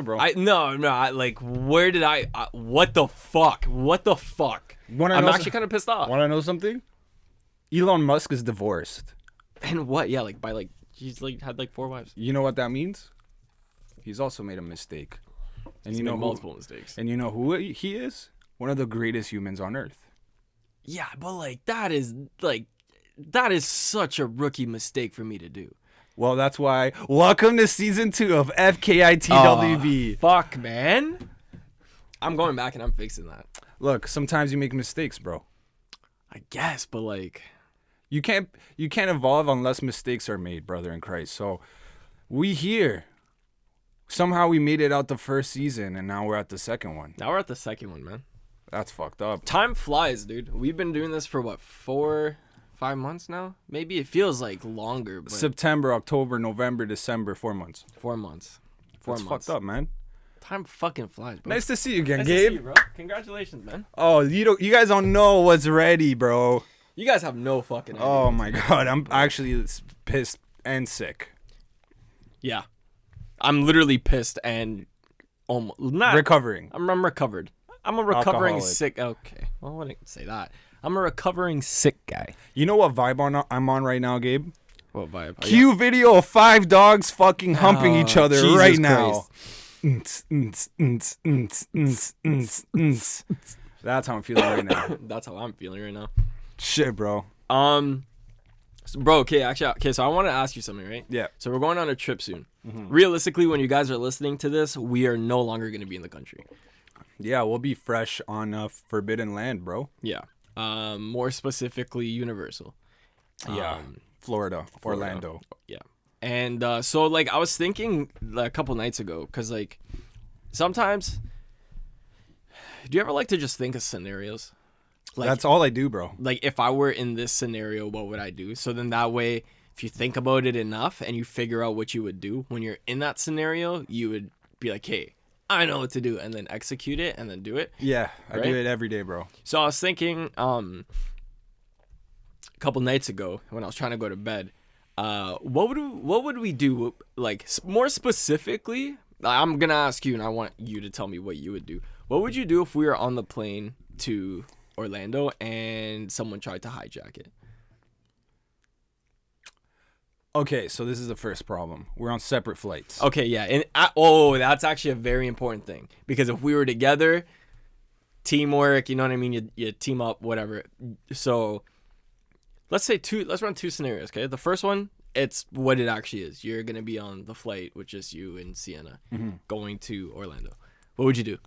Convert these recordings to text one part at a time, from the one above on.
bro. Like, where did what the fuck? I'm actually kind of pissed off. Want to know something? Elon Musk is divorced. And what? Yeah, like, he's like had like 4 wives. You know what that means? He's also made a mistake. And He's made multiple mistakes. And you know who he is? One of the greatest humans on earth. Yeah, but like that is such a rookie mistake for me to do. Well, that's why. Welcome to season 2 of FKITWB. Fuck, man. I'm going back and I'm fixing that. Look, sometimes you make mistakes, bro. I guess, but like, you can't evolve unless mistakes are made, brother in Christ. So, we here. Somehow we made it out the first season, and now we're at the second one. Now we're at the second one, man. That's fucked up. Time flies, dude. We've been doing this for what, 4-5 months now? Maybe it feels like longer. But September, October, November, December, 4 months. 4 months. That's fucked up, man. Time fucking flies, bro. Nice to see you again, nice Gabe. To see you, bro. Congratulations, man. Oh, you guys don't know what's ready, bro. You guys have no fucking idea. Oh my god, I'm actually pissed and sick. Yeah. I'm literally pissed and almost not recovering. I'm recovered. I'm a recovering Alcoholic. sick. Okay, well, I wouldn't say that. I'm a recovering sick guy. You know what vibe I'm on right now, Gabe? What vibe? Cue video of 5 dogs fucking humping each other Jesus right now. That's how I'm feeling right now. That's how I'm feeling right now. Shit, bro. Bro, okay, so I want to ask you something, right? Yeah. So we're going on a trip soon. Mm-hmm. Realistically, when you guys are listening to this, we are no longer going to be in the country. Yeah, we'll be fresh on Forbidden Land, bro. Yeah. More specifically, Universal. Yeah. Florida, Orlando. Yeah. And so, like, I was thinking a couple nights ago, because, like, sometimes, do you ever like to just think of scenarios? Like, that's all I do, bro. Like, if I were in this scenario, what would I do? So then that way, if you think about it enough and you figure out what you would do when you're in that scenario, you would be like, hey, I know what to do, and then execute it and then do it. Yeah, right? I do it every day, bro. So I was thinking a couple nights ago when I was trying to go to bed, what would we do? Like, more specifically, I'm going to ask you, and I want you to tell me what you would do. What would you do if we were on the plane to Orlando and someone tried to hijack it? Okay, so this is the first problem. We're on separate flights. Okay, yeah. And that's actually a very important thing, because if we were together, teamwork, you know what I mean? You team up, whatever. So let's run 2 scenarios, okay? The first one, it's what it actually is. You're going to be on the flight with just you and Sienna going to Orlando. What would you do?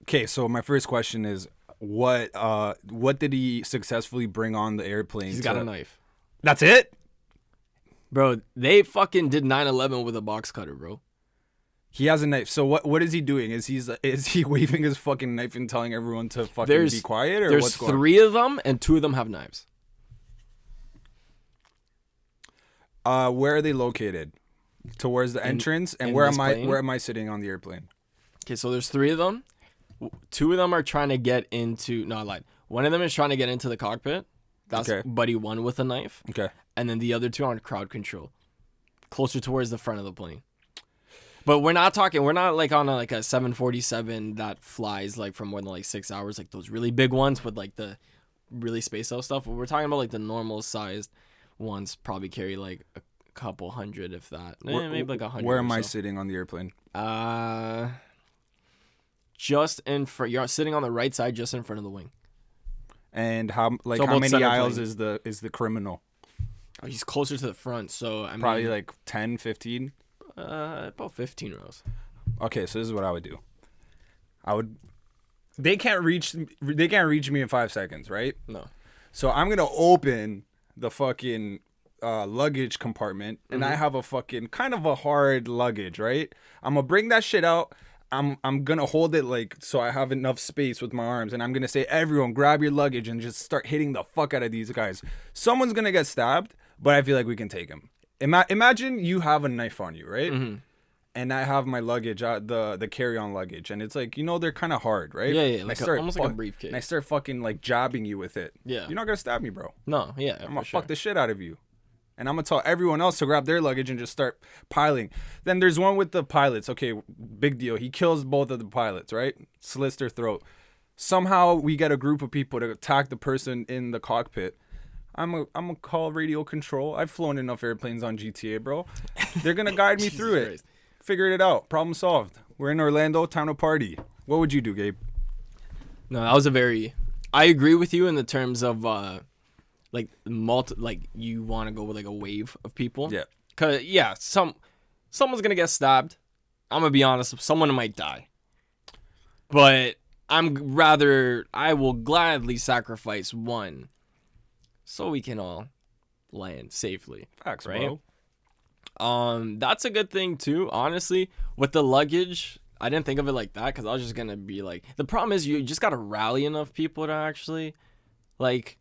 Okay, so my first question is, what did he successfully bring on the airplane? He's got a knife. That's it? Bro, they fucking did 9/11 with a box cutter, bro. He has a knife. So what is he doing? Is he waving his fucking knife and telling everyone to fucking be quiet, or what's going on? There's 3 of them, and 2 of them have knives. Where are they located? Towards the entrance, and where am I sitting on the airplane? Okay, so there's 3 of them. 2 of them are trying to get into. No, I lied. One of them is trying to get into the cockpit. That's okay. Buddy 1 with a knife. Okay. And then the other 2 on crowd control, closer towards the front of the plane. But we're not like on a 747 that flies like for more than like 6 hours, like those really big ones with like the really spaced out stuff. We're talking about like the normal sized ones, probably carry like a couple hundred, if that. Maybe like 100. Where am I sitting on the airplane? Just in front. You're sitting on the right side, just in front of the wing. And how many aisles is the criminal? Oh, he's closer to the front, so I mean, probably like 10, 15? About 15 rows. Okay, so this is what I would do. They can't reach me in 5 seconds, right? No. So I'm gonna open the fucking luggage compartment, and I have a fucking kind of a hard luggage, right? I'm gonna bring that shit out. I'm gonna hold it like so I have enough space with my arms, and I'm gonna say, everyone grab your luggage and just start hitting the fuck out of these guys. Someone's gonna get stabbed, but I feel like we can take him. Imagine you have a knife on you, right? And I have my luggage, the carry-on luggage, and it's like, they're kind of hard, right? Yeah, like almost like a briefcase. And I start fucking like jabbing you with it. Yeah. You're not gonna stab me, bro. No, yeah. I'm gonna fuck the shit out of you. And I'm going to tell everyone else to grab their luggage and just start piling. Then there's one with the pilots. Okay, big deal. He kills both of the pilots, right? Slits their throat. Somehow we get a group of people to attack the person in the cockpit. I'm gonna call radio control. I've flown enough airplanes on GTA, bro. They're going to guide me through it. Christ. Figured it out. Problem solved. We're in Orlando. Time to party. What would you do, Gabe? No, that was a very... I agree with you in the terms of... like you want to go with like a wave of people. Yeah. Cause yeah, someone's gonna get stabbed. I'm gonna be honest, someone might die. But I will gladly sacrifice one, so we can all land safely. Facts, right? Bro. That's a good thing too. Honestly, with the luggage, I didn't think of it like that because I was just gonna be like, the problem is you just gotta rally enough people to actually, like.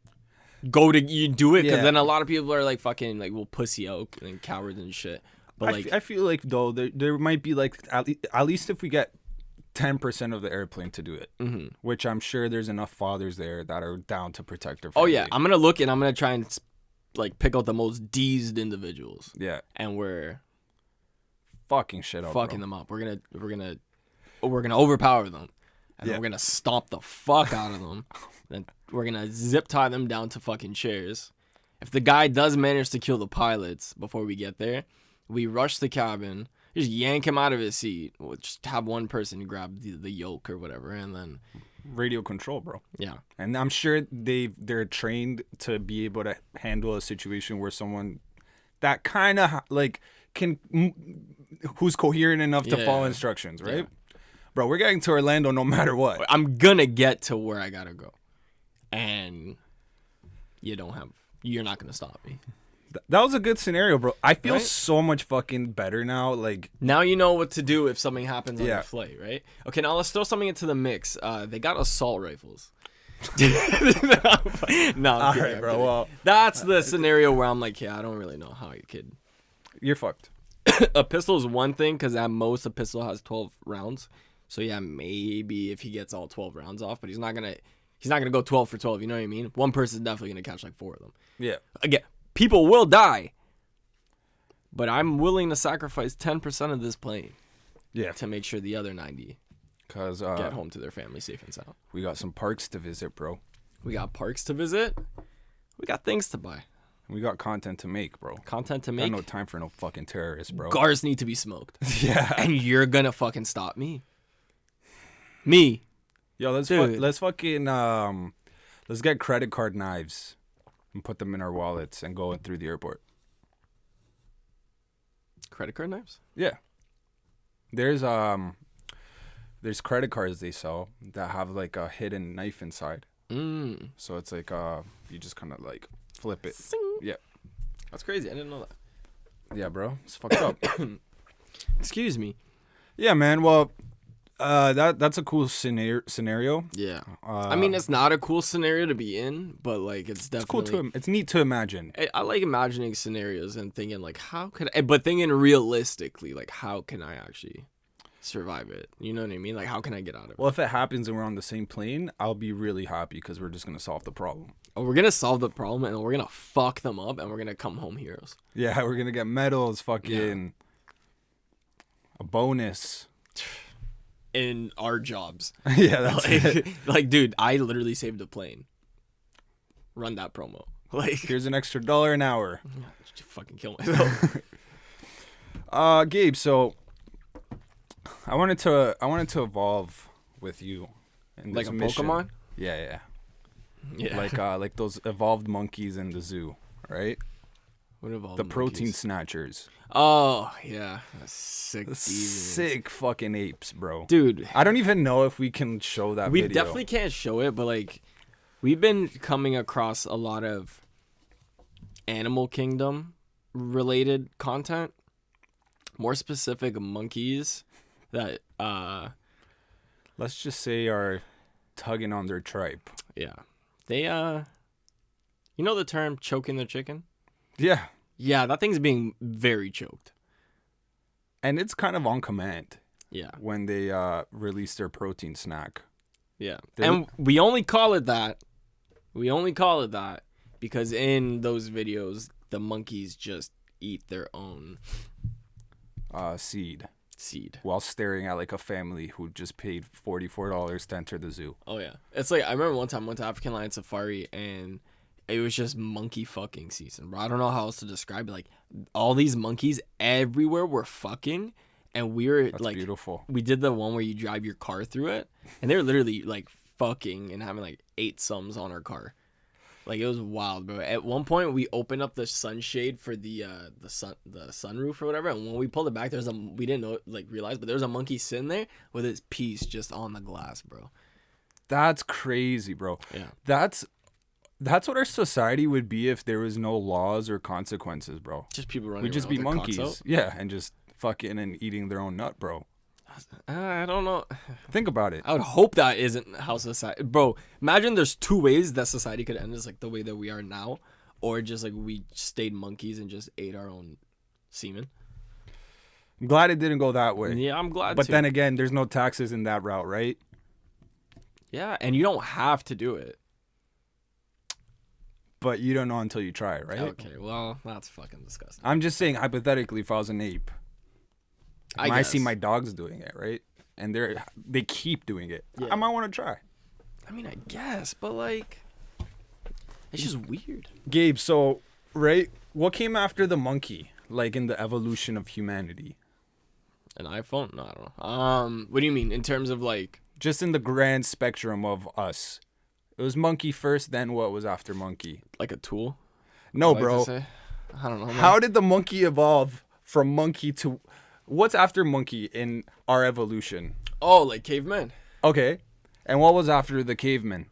You do it because then a lot of people are like fucking like will pussy out and cowards and shit. But I feel like though there might be like at least if we get 10% of the airplane to do it, which I'm sure there's enough fathers there that are down to protect their family. Oh yeah, I'm gonna look and I'm gonna try and like pick out the most deezed individuals. Yeah, and we're fucking shit up, fucking them up. We're gonna overpower them, and then we're gonna stomp the fuck out of them. Then we're gonna zip tie them down to fucking chairs. If the guy does manage to kill the pilots before we get there, we rush the cabin, just yank him out of his seat. We'll just have one person grab the yoke or whatever, and then radio control, bro. Yeah, and I'm sure they're trained to be able to handle a situation where someone that kind of like who's coherent enough to follow instructions, right? Yeah. Bro, we're getting to Orlando no matter what. I'm gonna get to where I gotta go. And you're not gonna stop me. That was a good scenario, bro. I feel so much fucking better now. Like now you know what to do if something happens on your flight, right? Okay, now let's throw something into the mix. They got assault rifles. No, all right, bro. Well, that's the scenario where I'm like, yeah, I don't really know how you could. You're fucked. A pistol is one thing because at most a pistol has 12 rounds. So yeah, maybe if he gets all 12 rounds off, but he's not gonna go 12 for 12, you know what I mean? One person's definitely going to catch like 4 of them. Yeah. Again, people will die. But I'm willing to sacrifice 10% of this plane. Yeah. To make sure the other 90 get home to their family safe and sound. We got some parks to visit, bro. We got parks to visit. We got things to buy. We got content to make, bro. Content to make. Got no time for no fucking terrorists, bro. Cars need to be smoked. Yeah. And you're going to fucking stop me. Me. Yo, let's fucking let's get credit card knives and put them in our wallets and go through the airport. Credit card knives? Yeah. There's credit cards they sell that have like a hidden knife inside. So it's like you just kind of like flip it. Sing. Yeah. That's crazy. I didn't know that. Yeah, bro. It's fucked up. Excuse me. Yeah, man. Well, that's a cool scenario. Yeah. I mean, it's not a cool scenario to be in, but like it's definitely cool it's neat to imagine. I like imagining scenarios and thinking like but thinking realistically, like how can I actually survive it? You know what I mean? Like how can I get out of it? Well, if it happens and we're on the same plane, I'll be really happy because we're just gonna solve the problem. Oh, we're gonna solve the problem and we're gonna fuck them up and we're gonna come home heroes. Yeah, we're gonna get medals, fucking a bonus. In our jobs. Yeah, that's it. Like, dude, I literally saved a plane. Run that promo. Like, here's an extra $1 an hour. Just fucking kill myself. Gabe, so I wanted to evolve with you in this like a mission. Pokemon? Yeah. Like those evolved monkeys in the zoo, right? What evolved the protein snatchers. Oh, yeah. Sick fucking apes, bro. Dude. I don't even know if we can show that video. We definitely can't show it, but like we've been coming across a lot of Animal Kingdom related content. More specific, monkeys that let's just say are tugging on their tripe. Yeah. They you know the term choking the chicken? Yeah. Yeah, that thing's being very choked. And it's kind of on command. Yeah. When they release their protein snack. Yeah. And we only call it that. Because in those videos, the monkeys just eat their own seed seed while staring at like a family who just paid $44 to enter the zoo. Oh yeah, it's like I remember one time I went to African Lion Safari and it was just monkey fucking season, bro. I don't know how else to describe it. Like all these monkeys everywhere were fucking, and we were That's like, beautiful. We did the one where you drive your car through it, and they were literally like fucking and having like 8 sums on our car. Like it was wild, bro. At one point, we opened up the sunshade for the sunroof or whatever, and when we pulled it back, we didn't know realize, but there was a monkey sitting there with his piece just on the glass, bro. That's crazy, bro. Yeah, that's what our society would be if there was no laws or consequences, bro. Just people running. We'd just around be with their cocks monkeys, out. yeah, and just fucking and eating their own nut, bro. I don't know. Think about it. I would hope that isn't how society... Bro, imagine there's 2 ways that society could end. It's like the way that we are now, or just like we stayed monkeys and just ate our own semen. I'm glad it didn't go that way. Yeah, I'm glad But too. then again, there's no taxes in that route, right? Yeah, and you don't have to do it. But you don't know until you try it, right? Okay, well, that's fucking disgusting. I'm just saying, hypothetically, if I was an ape, I see guess. my dogs doing it, right? And they keep doing it. Yeah. I might want to try. I mean, I guess, but like, it's just weird. Gabe, so, right, what came after the monkey, like in the evolution of humanity? An iPhone? No, I don't know. What do you mean in terms of like? Just in the grand spectrum of us. It was monkey first, then what was after monkey? Like a tool? No, I bro. I don't know. Man. How did the monkey evolve from monkey to... What's after monkey in our evolution? Oh, like cavemen? Okay. And what was after the cavemen?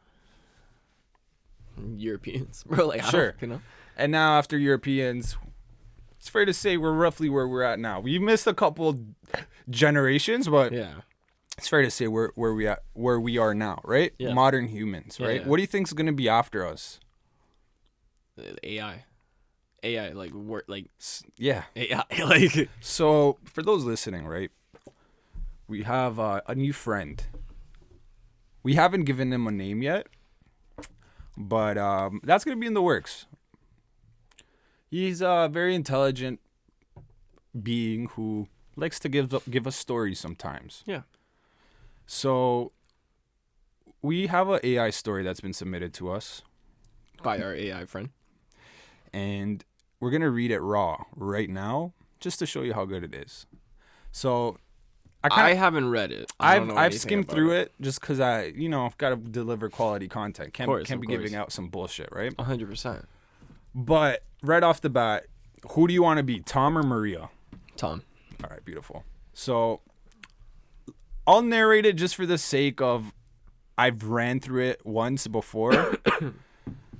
Europeans, bro. Like, Sure. You know. And now after Europeans, it's fair to say we're roughly where we're at now. We missed a couple generations, but Yeah. it's fair to say where we are now, right? Yeah. Modern humans, right? Yeah. What do you think is going to be after us? AI, like work, like Yeah. AI, like. So for those listening, right? We have a new friend. We haven't given him a name yet, but that's going to be in the works. He's a very intelligent being who likes to give us stories sometimes. Yeah. So we have an AI story that's been submitted to us, By our AI friend. and we're going to read it raw right now just to show you how good it is. So I haven't read it. I've skimmed through it just because I've got to deliver quality content. Can't be giving out some bullshit, right? 100%. But right off the bat, who do you want to be, Tom or Maria? Tom. All right, beautiful. So I'll narrate it just for the sake of I've ran through it once before,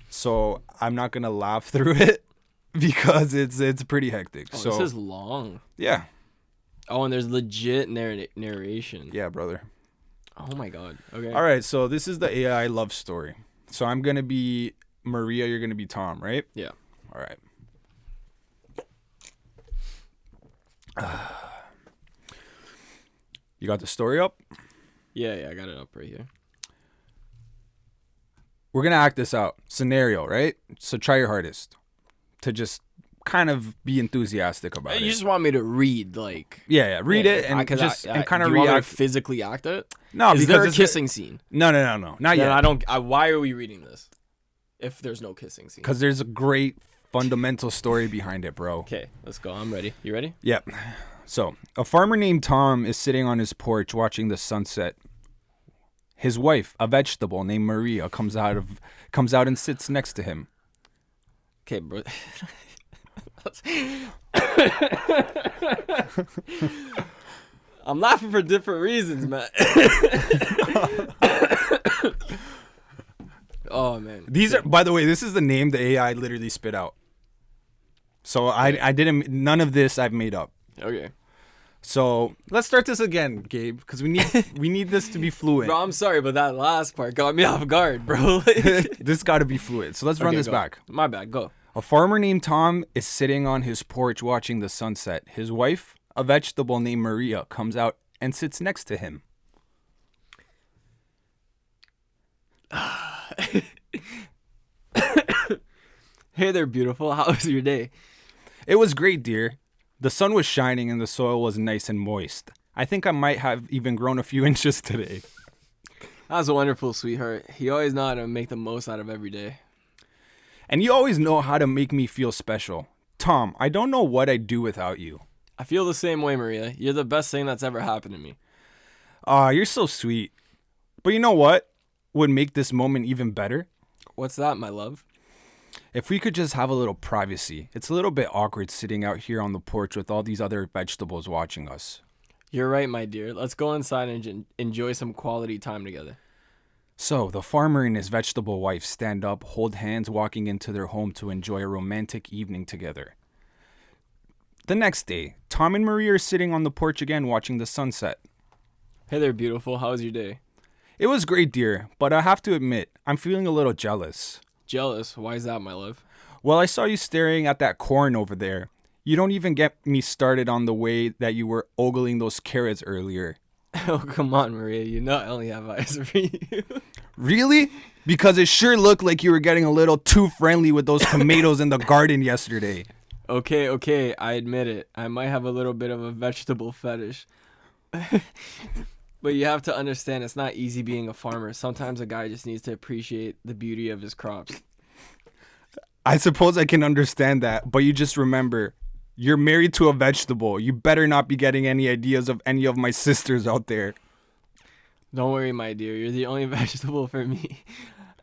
so I'm not gonna laugh through it because it's pretty hectic. Oh, so this is long. Yeah. Oh, and there's legit narration. Yeah, brother. Oh my god. Okay. All right, so this is the AI love story. So I'm gonna be Maria, you're gonna be Tom, right? Yeah. All right. You got the story up? Yeah, I got it up right here. We're going to act this out. Scenario, right? So try your hardest to just kind of be enthusiastic about it. You just want me to read, like... Yeah. Read it and and kind of react. You want me to physically act it? No, Is because there a kissing scene? No. Not yet. I don't... why are we reading this if there's no kissing scene? Because there's a great fundamental story behind it, bro. Okay, let's go. I'm ready. You ready? Yep. So, a farmer named Tom is sitting on his porch watching the sunset. His wife, a vegetable named Maria, comes out and sits next to him. Okay, bro. I'm laughing for different reasons, man. Oh man. These are, by the way, this is the name the AI literally spit out. So I didn't. None of this I've made up. Okay. So let's start this again, Gabe, because we need this to be fluent. Bro, I'm sorry, but that last part got me off guard, bro. This got to be fluent. So let's run this back. My bad. Go. A farmer named Tom is sitting on his porch watching the sunset. His wife, a vegetable named Maria, comes out and sits next to him. Hey there, beautiful. How was your day? It was great, dear. The sun was shining and the soil was nice and moist. I think I might have even grown a few inches today. That was wonderful, sweetheart. You always know how to make the most out of every day. And you always know how to make me feel special. Tom, I don't know what I'd do without you. I feel the same way, Maria. You're the best thing that's ever happened to me. Aw, you're so sweet. But you know what would make this moment even better? What's that, my love? If we could just have a little privacy. It's a little bit awkward sitting out here on the porch with all these other vegetables watching us. You're right, my dear. Let's go inside and enjoy some quality time together. So, the farmer and his vegetable wife stand up, hold hands, walking into their home to enjoy a romantic evening together. The next day, Tom and Maria are sitting on the porch again watching the sunset. Hey there, beautiful. How was your day? It was great, dear, but I have to admit, I'm feeling a little jealous. Jealous? Why is that, my love? Well, I saw you staring at that corn over there. You don't even get me started on the way that you were ogling those carrots earlier. Oh, come on, Maria. You know I only have eyes for you. Really? Because it sure looked like you were getting a little too friendly with those tomatoes in the garden yesterday. Okay, I admit it. I might have a little bit of a vegetable fetish. But you have to understand, it's not easy being a farmer. Sometimes a guy just needs to appreciate the beauty of his crops. I suppose I can understand that, but you just remember, you're married to a vegetable. You better not be getting any ideas of any of my sisters out there. Don't worry, my dear. You're the only vegetable for me.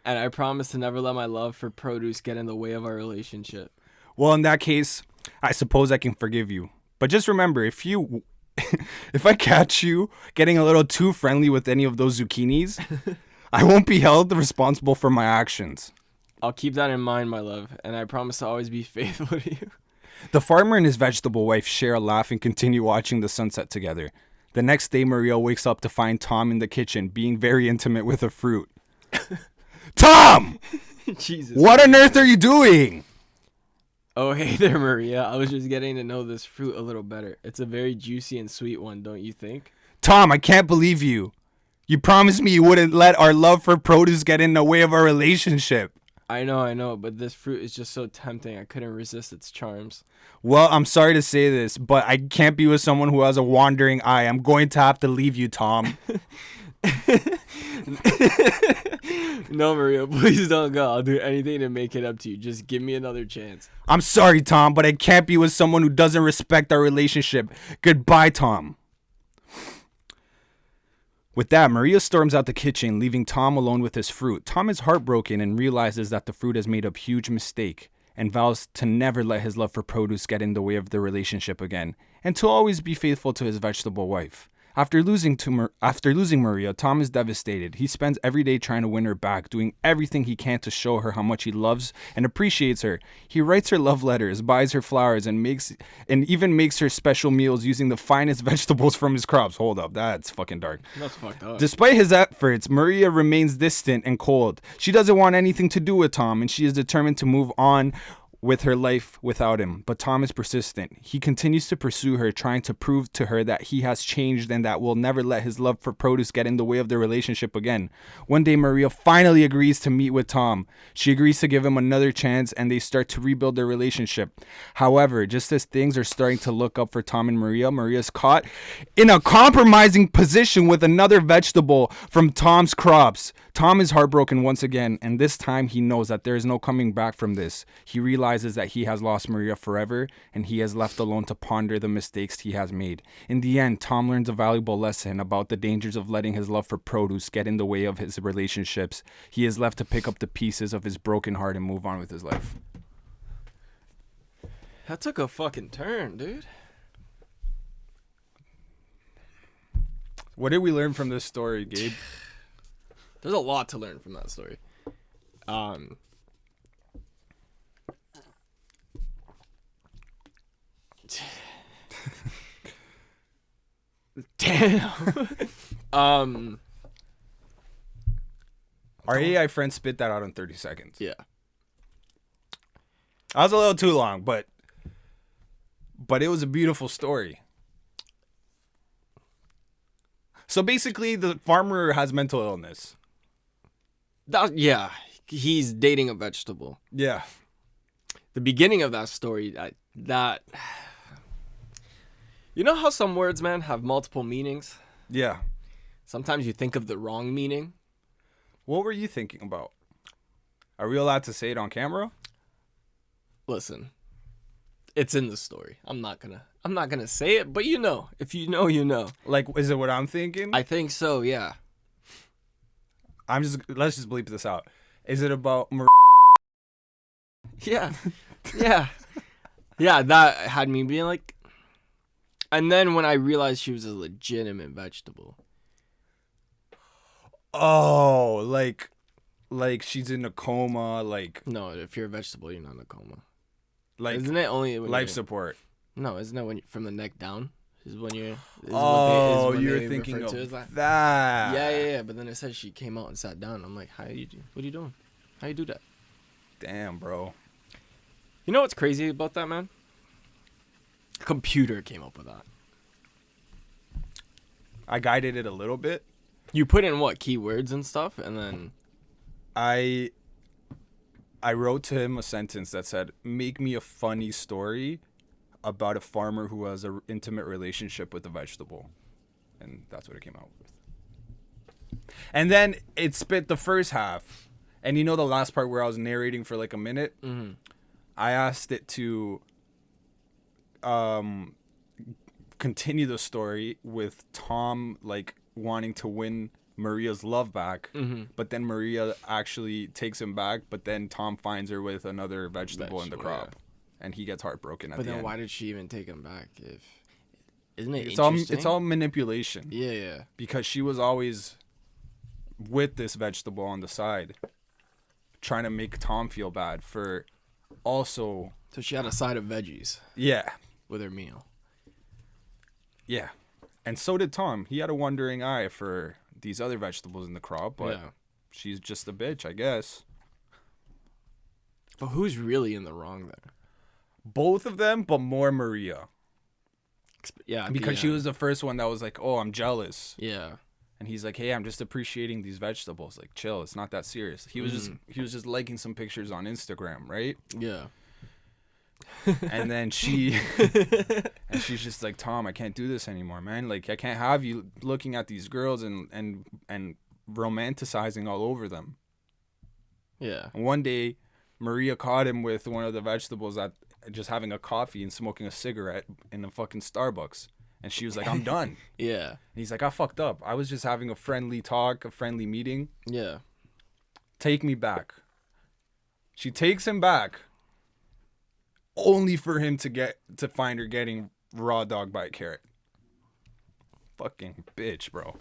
And I promise to never let my love for produce get in the way of our relationship. Well, in that case, I suppose I can forgive you. But just remember, if I catch you getting a little too friendly with any of those zucchinis, I won't be held responsible for my actions. I'll keep that in mind, my love, and I promise to always be faithful to you. The farmer and his vegetable wife share a laugh and continue watching the sunset together. The next day, Maria wakes up to find Tom in the kitchen being very intimate with a fruit. Tom! Jesus. What on earth are you doing? Oh, hey there, Maria. I was just getting to know this fruit a little better. It's a very juicy and sweet one, don't you think? Tom, I can't believe you. You promised me you wouldn't let our love for produce get in the way of our relationship. I know, but this fruit is just so tempting. I couldn't resist its charms. Well, I'm sorry to say this, but I can't be with someone who has a wandering eye. I'm going to have to leave you, Tom. No, Maria, please don't go. I'll do anything to make it up to you. Just give me another chance. I'm sorry, Tom, but I can't be with someone who doesn't respect our relationship. Goodbye, Tom. With that, Maria storms out the kitchen, leaving Tom alone with his fruit. Tom is heartbroken and realizes that the fruit has made a huge mistake and vows to never let his love for produce get in the way of their relationship again, and to always be faithful to his vegetable wife. After losing Maria, Tom is devastated. He spends every day trying to win her back, doing everything he can to show her how much he loves and appreciates her. He writes her love letters, buys her flowers, and even makes her special meals using the finest vegetables from his crops. Hold up, that's fucking dark. That's fucked up. Despite his efforts, Maria remains distant and cold. She doesn't want anything to do with Tom, and she is determined to move on with her life without him. But Tom is persistent. He continues to pursue her, trying to prove to her that he has changed and that will never let his love for produce get in the way of their relationship again. One day, Maria finally agrees to meet with Tom. She agrees to give him another chance, and they start to rebuild their relationship. However, just as things are starting to look up for Tom and Maria, Maria's caught in a compromising position with another vegetable from Tom's crops. Tom is heartbroken once again, and this time he knows that there is no coming back from this. He realizes that he has lost Maria forever, and he is left alone to ponder the mistakes he has made. In the end, Tom learns a valuable lesson about the dangers of letting his love for produce get in the way of his relationships. He is left to pick up the pieces of his broken heart and move on with his life. That took a fucking turn, dude. What did we learn from this story, Gabe? There's a lot to learn from that story. Damn. Our AI friend spit that out in 30 seconds. Yeah. That was a little too long, but it was a beautiful story. So basically, the farmer has mental illness. Yeah, he's dating a vegetable. Yeah. the beginning of that story, that you know how some words, man, have multiple meanings? Yeah. Sometimes you think of the wrong meaning. What were you thinking about? Are we allowed to say it on camera? Listen, it's in the story. I'm not gonna say it, but you know. If you know, you know. Like, is it what I'm thinking? I think so, yeah. Let's just bleep this out. Is it about Yeah. Yeah. Yeah, that had me being like, and then when I realized she was a legitimate vegetable. Oh, like she's in a coma, like. No, if you're a vegetable, you're not in a coma. Like, isn't it only life support? No, isn't it when from the neck down? Is when you're. You're thinking of that. Yeah. But then it says she came out and sat down. I'm like, what are you doing? How you do that? Damn, bro. You know what's crazy about that, man? A computer came up with that. I guided it a little bit. You put in what keywords and stuff, and then. I wrote to him a sentence that said, "Make me a funny story about a farmer who has an intimate relationship with a vegetable," and that's what it came out with. And then it spit the first half, and you know the last part where I was narrating for like a minute. Mm-hmm. I asked it to continue the story with Tom like wanting to win Maria's love back, but then Maria actually takes him back, but then Tom finds her with another vegetable in the crop, and he gets heartbroken at the end. But then why did she even take him back? Isn't it it's all manipulation. Yeah. Because she was always with this vegetable on the side, trying to make Tom feel bad for also. So she had a side of veggies. Yeah. With her meal. Yeah. And so did Tom. He had a wandering eye for these other vegetables in the crop, but she's just a bitch, I guess. But who's really in the wrong there? Both of them, but more Maria. Yeah. Because she was the first one that was like, "Oh, I'm jealous." Yeah. And he's like, "Hey, I'm just appreciating these vegetables. Like, chill. It's not that serious." He was just liking some pictures on Instagram, right? Yeah. And then she's just like, "Tom, I can't do this anymore, man. Like, I can't have you looking at these girls and romanticizing all over them." Yeah. And one day, Maria caught him with one of the vegetables at just having a coffee and smoking a cigarette in a fucking Starbucks. And she was like, "I'm done." Yeah. And he's like, "I fucked up. I was just having a friendly talk, a friendly meeting. Yeah. Take me back." She takes him back, only for him to find her getting raw dog by a carrot. Fucking bitch, bro.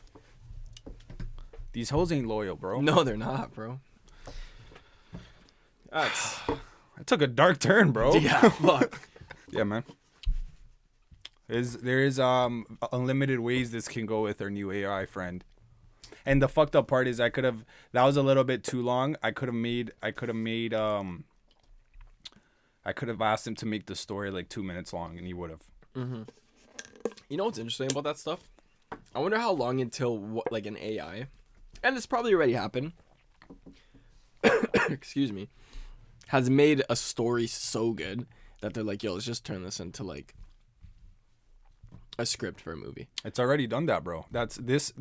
These hoes ain't loyal, bro. No, they're not, bro. It took a dark turn, bro. Yeah, fuck. Yeah, man. There is unlimited ways this can go with our new AI friend. And the fucked up part is that was a little bit too long. I could have asked him to make the story like 2 minutes long, and he would have. Mm-hmm. You know what's interesting about that stuff? I wonder how long until like an AI, and it's probably already happened. Excuse me, has made a story so good that they're like, "Yo, let's just turn this into like a script for a movie." It's already done that, bro. That's this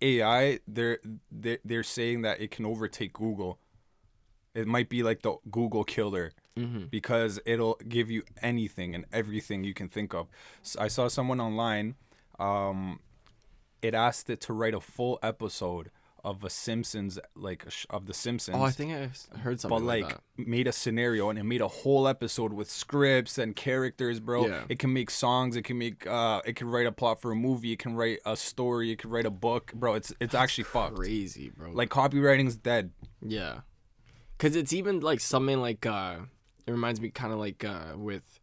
AI. They're saying that it can overtake Google. It might be like the Google killer. Because it'll give you anything and everything you can think of. So I saw someone online. It asked it to write a full episode of The Simpsons. Oh, I think I heard something. But like that. Made a scenario and it made a whole episode with scripts and characters, bro. Yeah. It can make songs. It can make. It can write a plot for a movie. It can write a story. It can write a book, bro. It's actually fucked. Crazy, bro. Like copywriting's dead. Yeah, because it's even like something like it reminds me kind of like with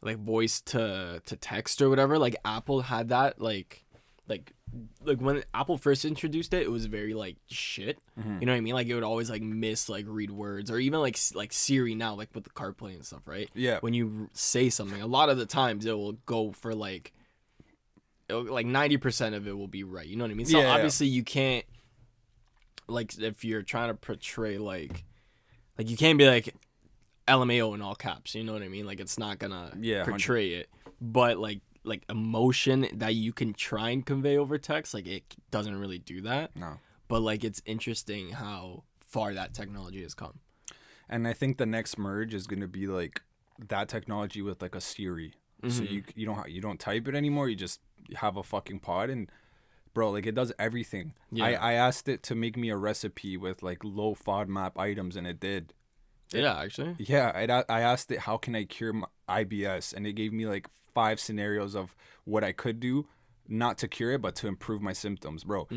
like voice to text or whatever. Like Apple had that like when Apple first introduced it, it was very like shit. You know what I mean? Like it would always like miss like read words, or even like Siri now, like with the CarPlay and stuff, right? Yeah. When you say something, a lot of the times it will go for like 90% of it will be right. You know what I mean? So obviously you can't, like if you're trying to portray like you can't be like, LMAO in all caps. You know what I mean? Like it's not gonna portray 100. It, but like emotion that you can try and convey over text, like it doesn't really do that. No. But like it's interesting how far that technology has come. And I think the next merge is gonna be like that technology with like a Siri. So you don't type it anymore. You just have a fucking pod and. Bro, like it does everything. Yeah. I asked it to make me a recipe with like low FODMAP items and it did. Yeah, actually. Yeah, I asked it how can I cure my IBS and it gave me like 5 scenarios of what I could do, not to cure it but to improve my symptoms, bro.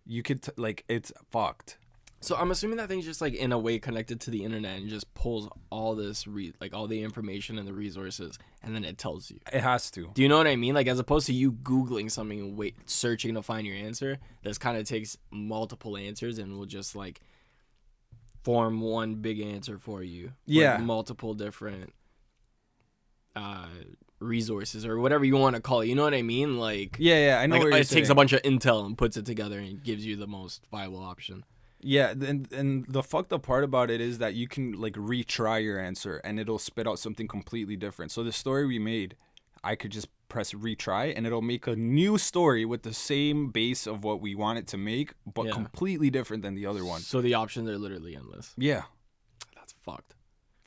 You could like it's fucked. So I'm assuming that thing's just like in a way connected to the internet and just pulls all this like all the information and the resources and then it tells you. It has to. Do you know what I mean? Like as opposed to you Googling something and searching to find your answer, this kind of takes multiple answers and will just like form one big answer for you. Yeah. With multiple different resources or whatever you want to call it. You know what I mean? Like yeah, I know. Like, what you're it saying. takes a bunch of intel and puts it together and gives you the most viable option. Yeah, and the fucked up part about it is that you can like retry your answer and it'll spit out something completely different. So the story we made, I could just press retry and it'll make a new story with the same base of what we want it to make, but completely different than the other one. So the options are literally endless. Yeah. That's fucked.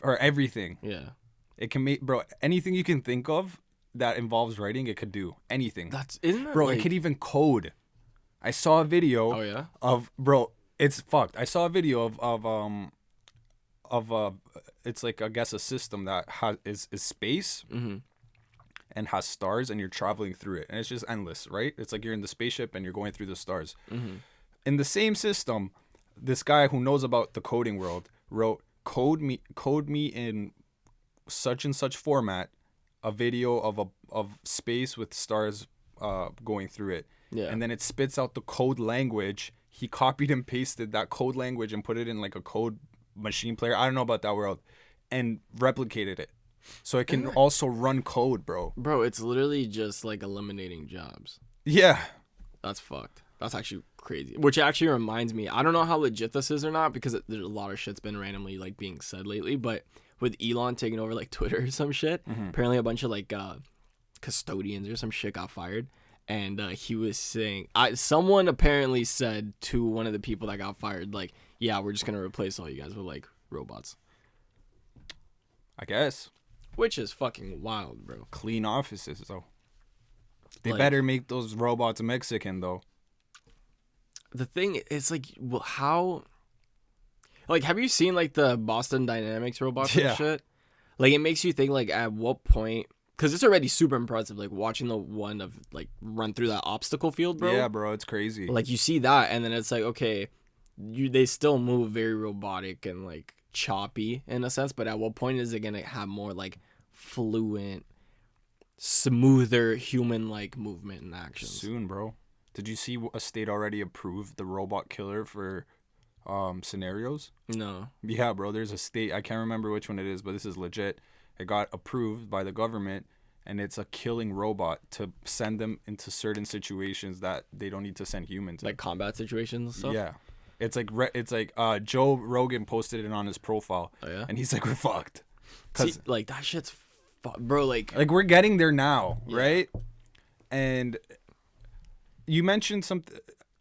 Or everything. Yeah. It can make, bro, anything you can think of that involves writing, it could do. Anything. Isn't that bro, like... it could even code. I saw a video of, bro, it's fucked. I saw a video of it's like I guess a system that is space and has stars and you're traveling through it and it's just endless, right? It's like you're in the spaceship and you're going through the stars. In the same system, this guy who knows about the coding world wrote code me in such and such format a video of space with stars going through it. Yeah. And then it spits out the code language. He copied and pasted that code language and put it in like a code machine player. I don't know about that world. And replicated it. So it can also run code, bro. Bro, it's literally just like eliminating jobs. Yeah. That's fucked. That's actually crazy. Which actually reminds me, I don't know how legit this is or not because there's a lot of shit's been randomly like being said lately. But with Elon taking over like Twitter or some shit, apparently a bunch of like custodians or some shit got fired. And he was saying, someone apparently said to one of the people that got fired, like, yeah, we're just going to replace all you guys with, like, robots. I guess. Which is fucking wild, bro. Clean offices, though. They better make those robots Mexican, though. The thing, it's like, well, how... Like, have you seen, like, the Boston Dynamics robots and shit? Like, it makes you think, like, at what point... Because it's already super impressive, like, watching the one of, like, run through that obstacle field, bro. Yeah, bro, it's crazy. Like, you see that, and then it's like, okay, they still move very robotic and, like, choppy in a sense, but at what point is it going to have more, like, fluent, smoother human-like movement and actions? Soon, bro. Did you see a state already approved the robot killer for scenarios? No. Yeah, bro, there's a state, I can't remember which one it is, but this is legit. It got approved by the government, and it's a killing robot to send them into certain situations that they don't need to send humans. Like combat situations and stuff? Yeah. It's like Joe Rogan posted it on his profile. Oh, yeah? And he's like, we're fucked. See, like, that shit's bro, like we're getting there now, right? And you mentioned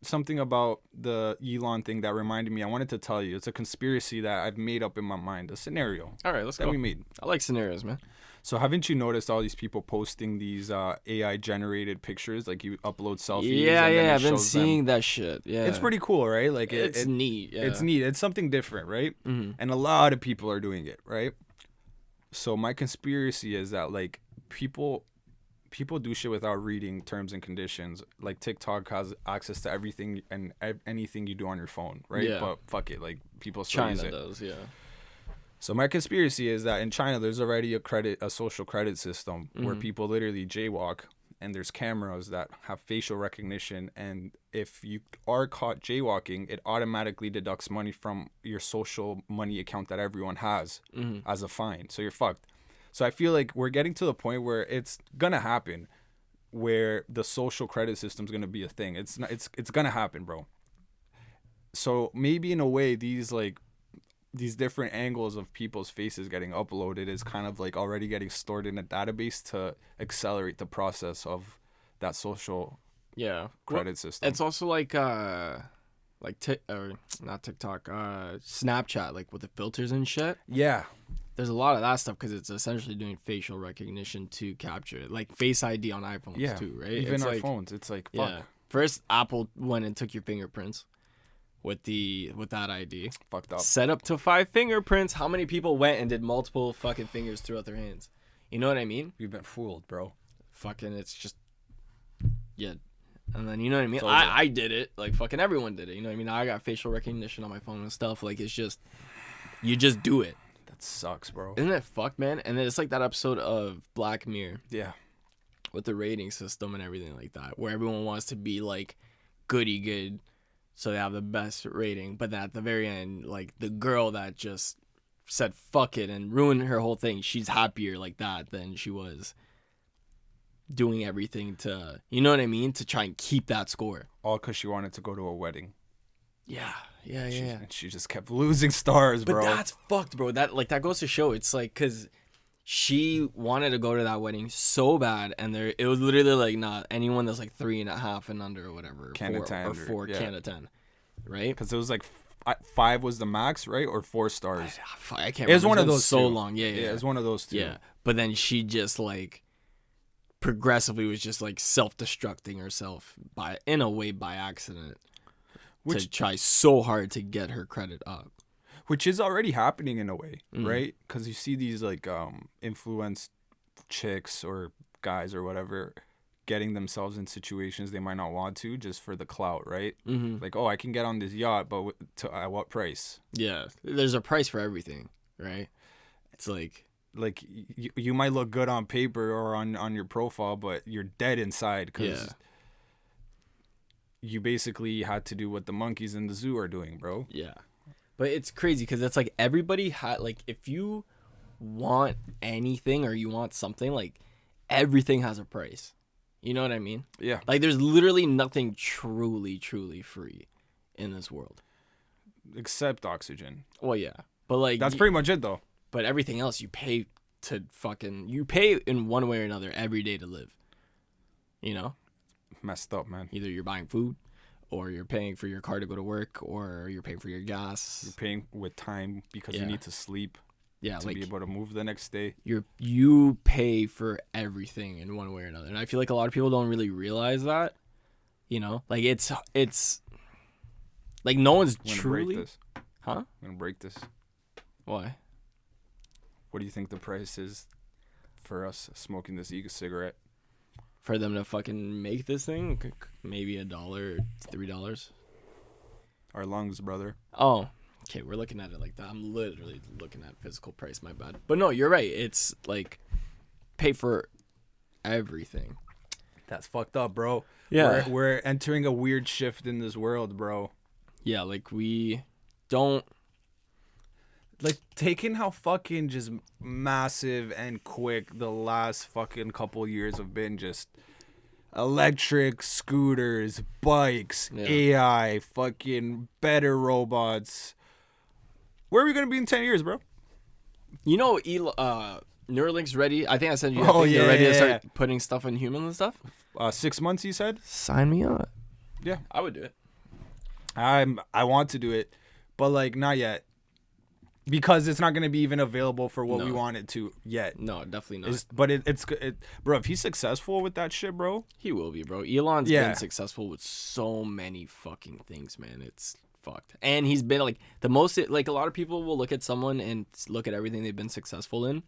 something about the Elon thing that reminded me. I wanted to tell you. It's a conspiracy that I've made up in my mind. A scenario. All right, let's go. That we made. I like scenarios, man. So haven't you noticed all these people posting these AI generated pictures? Like you upload selfies. Yeah, I've been seeing that shit. Yeah, it's pretty cool, right? Like it's neat. Yeah. It's neat. It's something different, right? And a lot of people are doing it, right? So my conspiracy is that like people do shit without reading terms and conditions. Like TikTok has access to everything and anything you do on your phone, right? Yeah. But fuck it, like people still use it. China does, yeah. So my conspiracy is that in China there's already a social credit system where people literally jaywalk, and there's cameras that have facial recognition, and if you are caught jaywalking, it automatically deducts money from your social money account that everyone has as a fine. So you're fucked. So I feel like we're getting to the point where it's gonna happen, where the social credit system is gonna be a thing. It's gonna happen, bro. So maybe in a way these like these different angles of people's faces getting uploaded is kind of like already getting stored in a database to accelerate the process of that social credit system. It's also like or not TikTok, Snapchat, like with the filters and shit. Yeah. There's a lot of that stuff because it's essentially doing facial recognition to capture it, like Face ID on iPhones too, right? Even it's our like, phones, it's like fuck. Yeah. First, Apple went and took your fingerprints with that ID. Fucked up. Set up to 5 fingerprints. How many people went and did multiple fucking fingers throughout their hands? You know what I mean? You've been fooled, bro. Fucking, it's just And then you know what I mean? I did it. Like fucking everyone did it. You know what I mean? I got facial recognition on my phone and stuff. Like it's just, you just do it. That sucks, bro. Isn't that fucked, man? And then it's like that episode of Black Mirror. Yeah. With the rating system and everything like that, where everyone wants to be like goody good, so they have the best rating. But then at the very end, like the girl that just said fuck it and ruined her whole thing, she's happier like that than she was doing everything to, you know what I mean, to try and keep that score. All because she wanted to go to a wedding. Yeah. And she just kept losing stars, bro. But that's fucked, bro. That goes to show. It's like, because she wanted to go to that wedding so bad, and it was literally like, nah, anyone that's like 3.5 and under or whatever, can attend, or 4 can attend, right? Because it was like 5 was the max, right, or 4 stars. I can't. It was remember. one of those. So two. long, yeah. It was one of those two. Yeah, but then she just like progressively was just like self-destructing herself in a way by accident, to try so hard to get her credit up. Which is already happening in a way, right? Because you see these like influenced chicks or guys or whatever getting themselves in situations they might not want to just for the clout, right? Like, oh, I can get on this yacht, but at what price? Yeah, there's a price for everything, right? It's like you might look good on paper or on your profile, but you're dead inside because you basically had to do what the monkeys in the zoo are doing, bro. Yeah. But it's crazy because it's like everybody had, like, if you want anything or you want something, like, everything has a price. You know what I mean? Yeah. Like, there's literally nothing truly, truly free in this world. Except oxygen. Well, yeah. But, like... That's pretty much it, though. But everything else, you pay you pay in one way or another every day to live. You know? Messed up, man. Either you're buying food, or you're paying for your car to go to work, or you're paying for your gas. You're paying with time because you need to sleep. Yeah, to be able to move the next day. You pay for everything in one way or another, and I feel like a lot of people don't really realize that. You know, like it's like no one's truly. Break this. Huh? I'm gonna break this. Why? What do you think the price is for us smoking this e-cigarette? For them to fucking make this thing, maybe $1 or $3. Our lungs, brother. Oh, okay. We're looking at it like that. I'm literally looking at physical price. My bad. But no, you're right. It's like pay for everything. That's fucked up, bro. Yeah, we're entering a weird shift in this world, bro. Yeah, like we don't. Like, taking how fucking just massive and quick the last fucking couple years have been, just electric scooters, bikes, AI, fucking better robots. Where are we going to be in 10 years, bro? You know, Neuralink's ready. I think I said they're ready to start putting stuff in humans and stuff. 6 months, you said? Sign me up. Yeah. I would do it. I want to do it, but, like, not yet. Because it's not going to be even available for what we want it to yet. No, definitely not. But bro, if he's successful with that shit, bro. He will be, bro. Elon's been successful with so many fucking things, man. It's fucked. And he's been, like, the most, like, a lot of people will look at someone and look at everything they've been successful in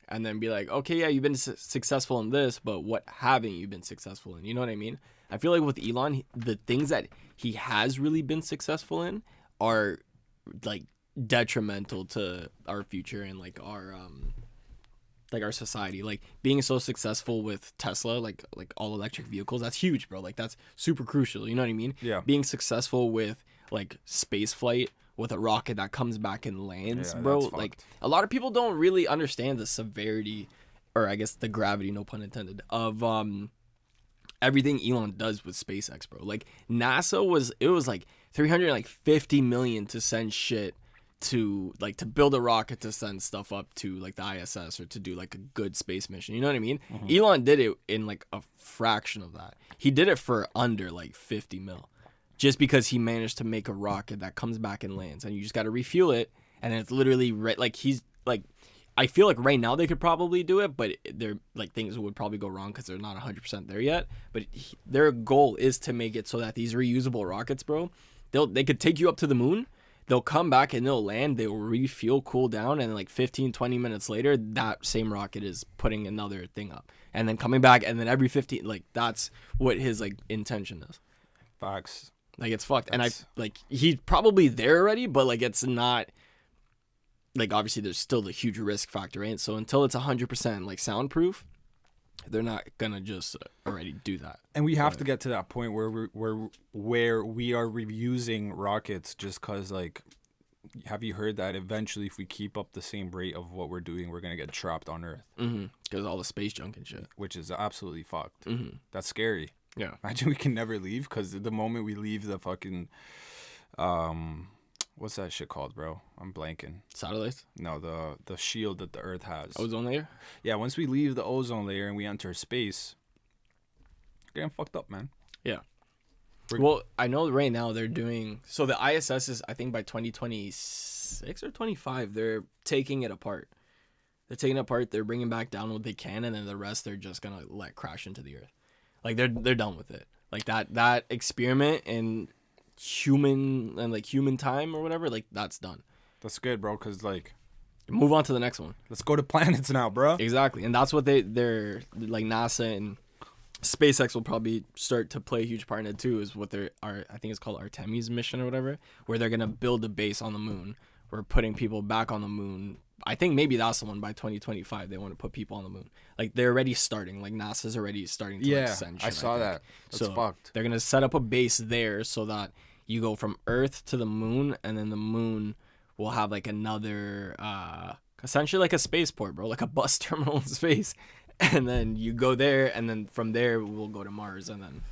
and then be like, okay, yeah, you've been successful in this, but what haven't you been successful in? You know what I mean? I feel like with Elon, the things that he has really been successful in are, like, detrimental to our future and like our society. Like being so successful with Tesla, like all electric vehicles, that's huge, bro. Like that's super crucial. You know what I mean? Yeah. Being successful with like space flight with a rocket that comes back and lands, bro. Like a lot of people don't really understand the severity, or I guess the gravity, no pun intended, of everything Elon does with SpaceX, bro. Like NASA was like $350 million to send shit to build a rocket to send stuff up to like the ISS or to do like a good space mission. You know what I mean? Mm-hmm. Elon did it in like a fraction of that. He did it for under like 50 mil, just because he managed to make a rocket that comes back and lands, and you just got to refuel it, and it's literally he's like. I feel like right now they could probably do it, but they're like things would probably go wrong because they're not 100% there yet. But their goal is to make it so that these reusable rockets, bro, they could take you up to the moon. They'll come back and they'll land. They'll refuel, cool down, and like 15, 20 minutes later, that same rocket is putting another thing up, and then coming back, and then every 15, like that's what his like intention is. Facts. Like it's fucked, and he's probably there already, but like it's not. Like, obviously, there's still the huge risk factor, right? So until it's 100% like soundproof, they're not gonna just already do that. And we have to get to that point where we are reusing rockets, just cause like, have you heard that eventually, if we keep up the same rate of what we're doing, we're gonna get trapped on Earth? Because all the space junk and shit, which is absolutely fucked. That's scary. Yeah. Imagine we can never leave, because the moment we leave the fucking what's that shit called, bro? I'm blanking. Satellites? No, the shield that the Earth has. Ozone layer? Yeah, once we leave the ozone layer and we enter space, getting fucked up, man. Yeah. Well, I know right now they're doing... So the ISS is, I think, by 2026 or 25, they're taking it apart. They're taking it apart, they're bringing back down what they can, and then the rest they're just going to let crash into the Earth. Like, they're done with it. Like, that experiment and... human time or whatever, like that's done. That's good, bro, because like move on to the next one. Let's go to planets now, bro. Exactly. And that's what they're like, NASA and SpaceX will probably start to play a huge part in it too, is what I think it's called Artemis mission or whatever, where they're gonna build a base on the moon. We're putting people back on the moon. I think maybe that's the one. By 2025 they want to put people on the moon. Like they're already starting, like NASA's already starting to like, send shit, I saw that. That's fucked. They're gonna set up a base there so that you go from Earth to the moon, and then the moon will have like another, essentially like a spaceport, bro, like a bus terminal in space. And then you go there, and then from there we'll go to Mars, and then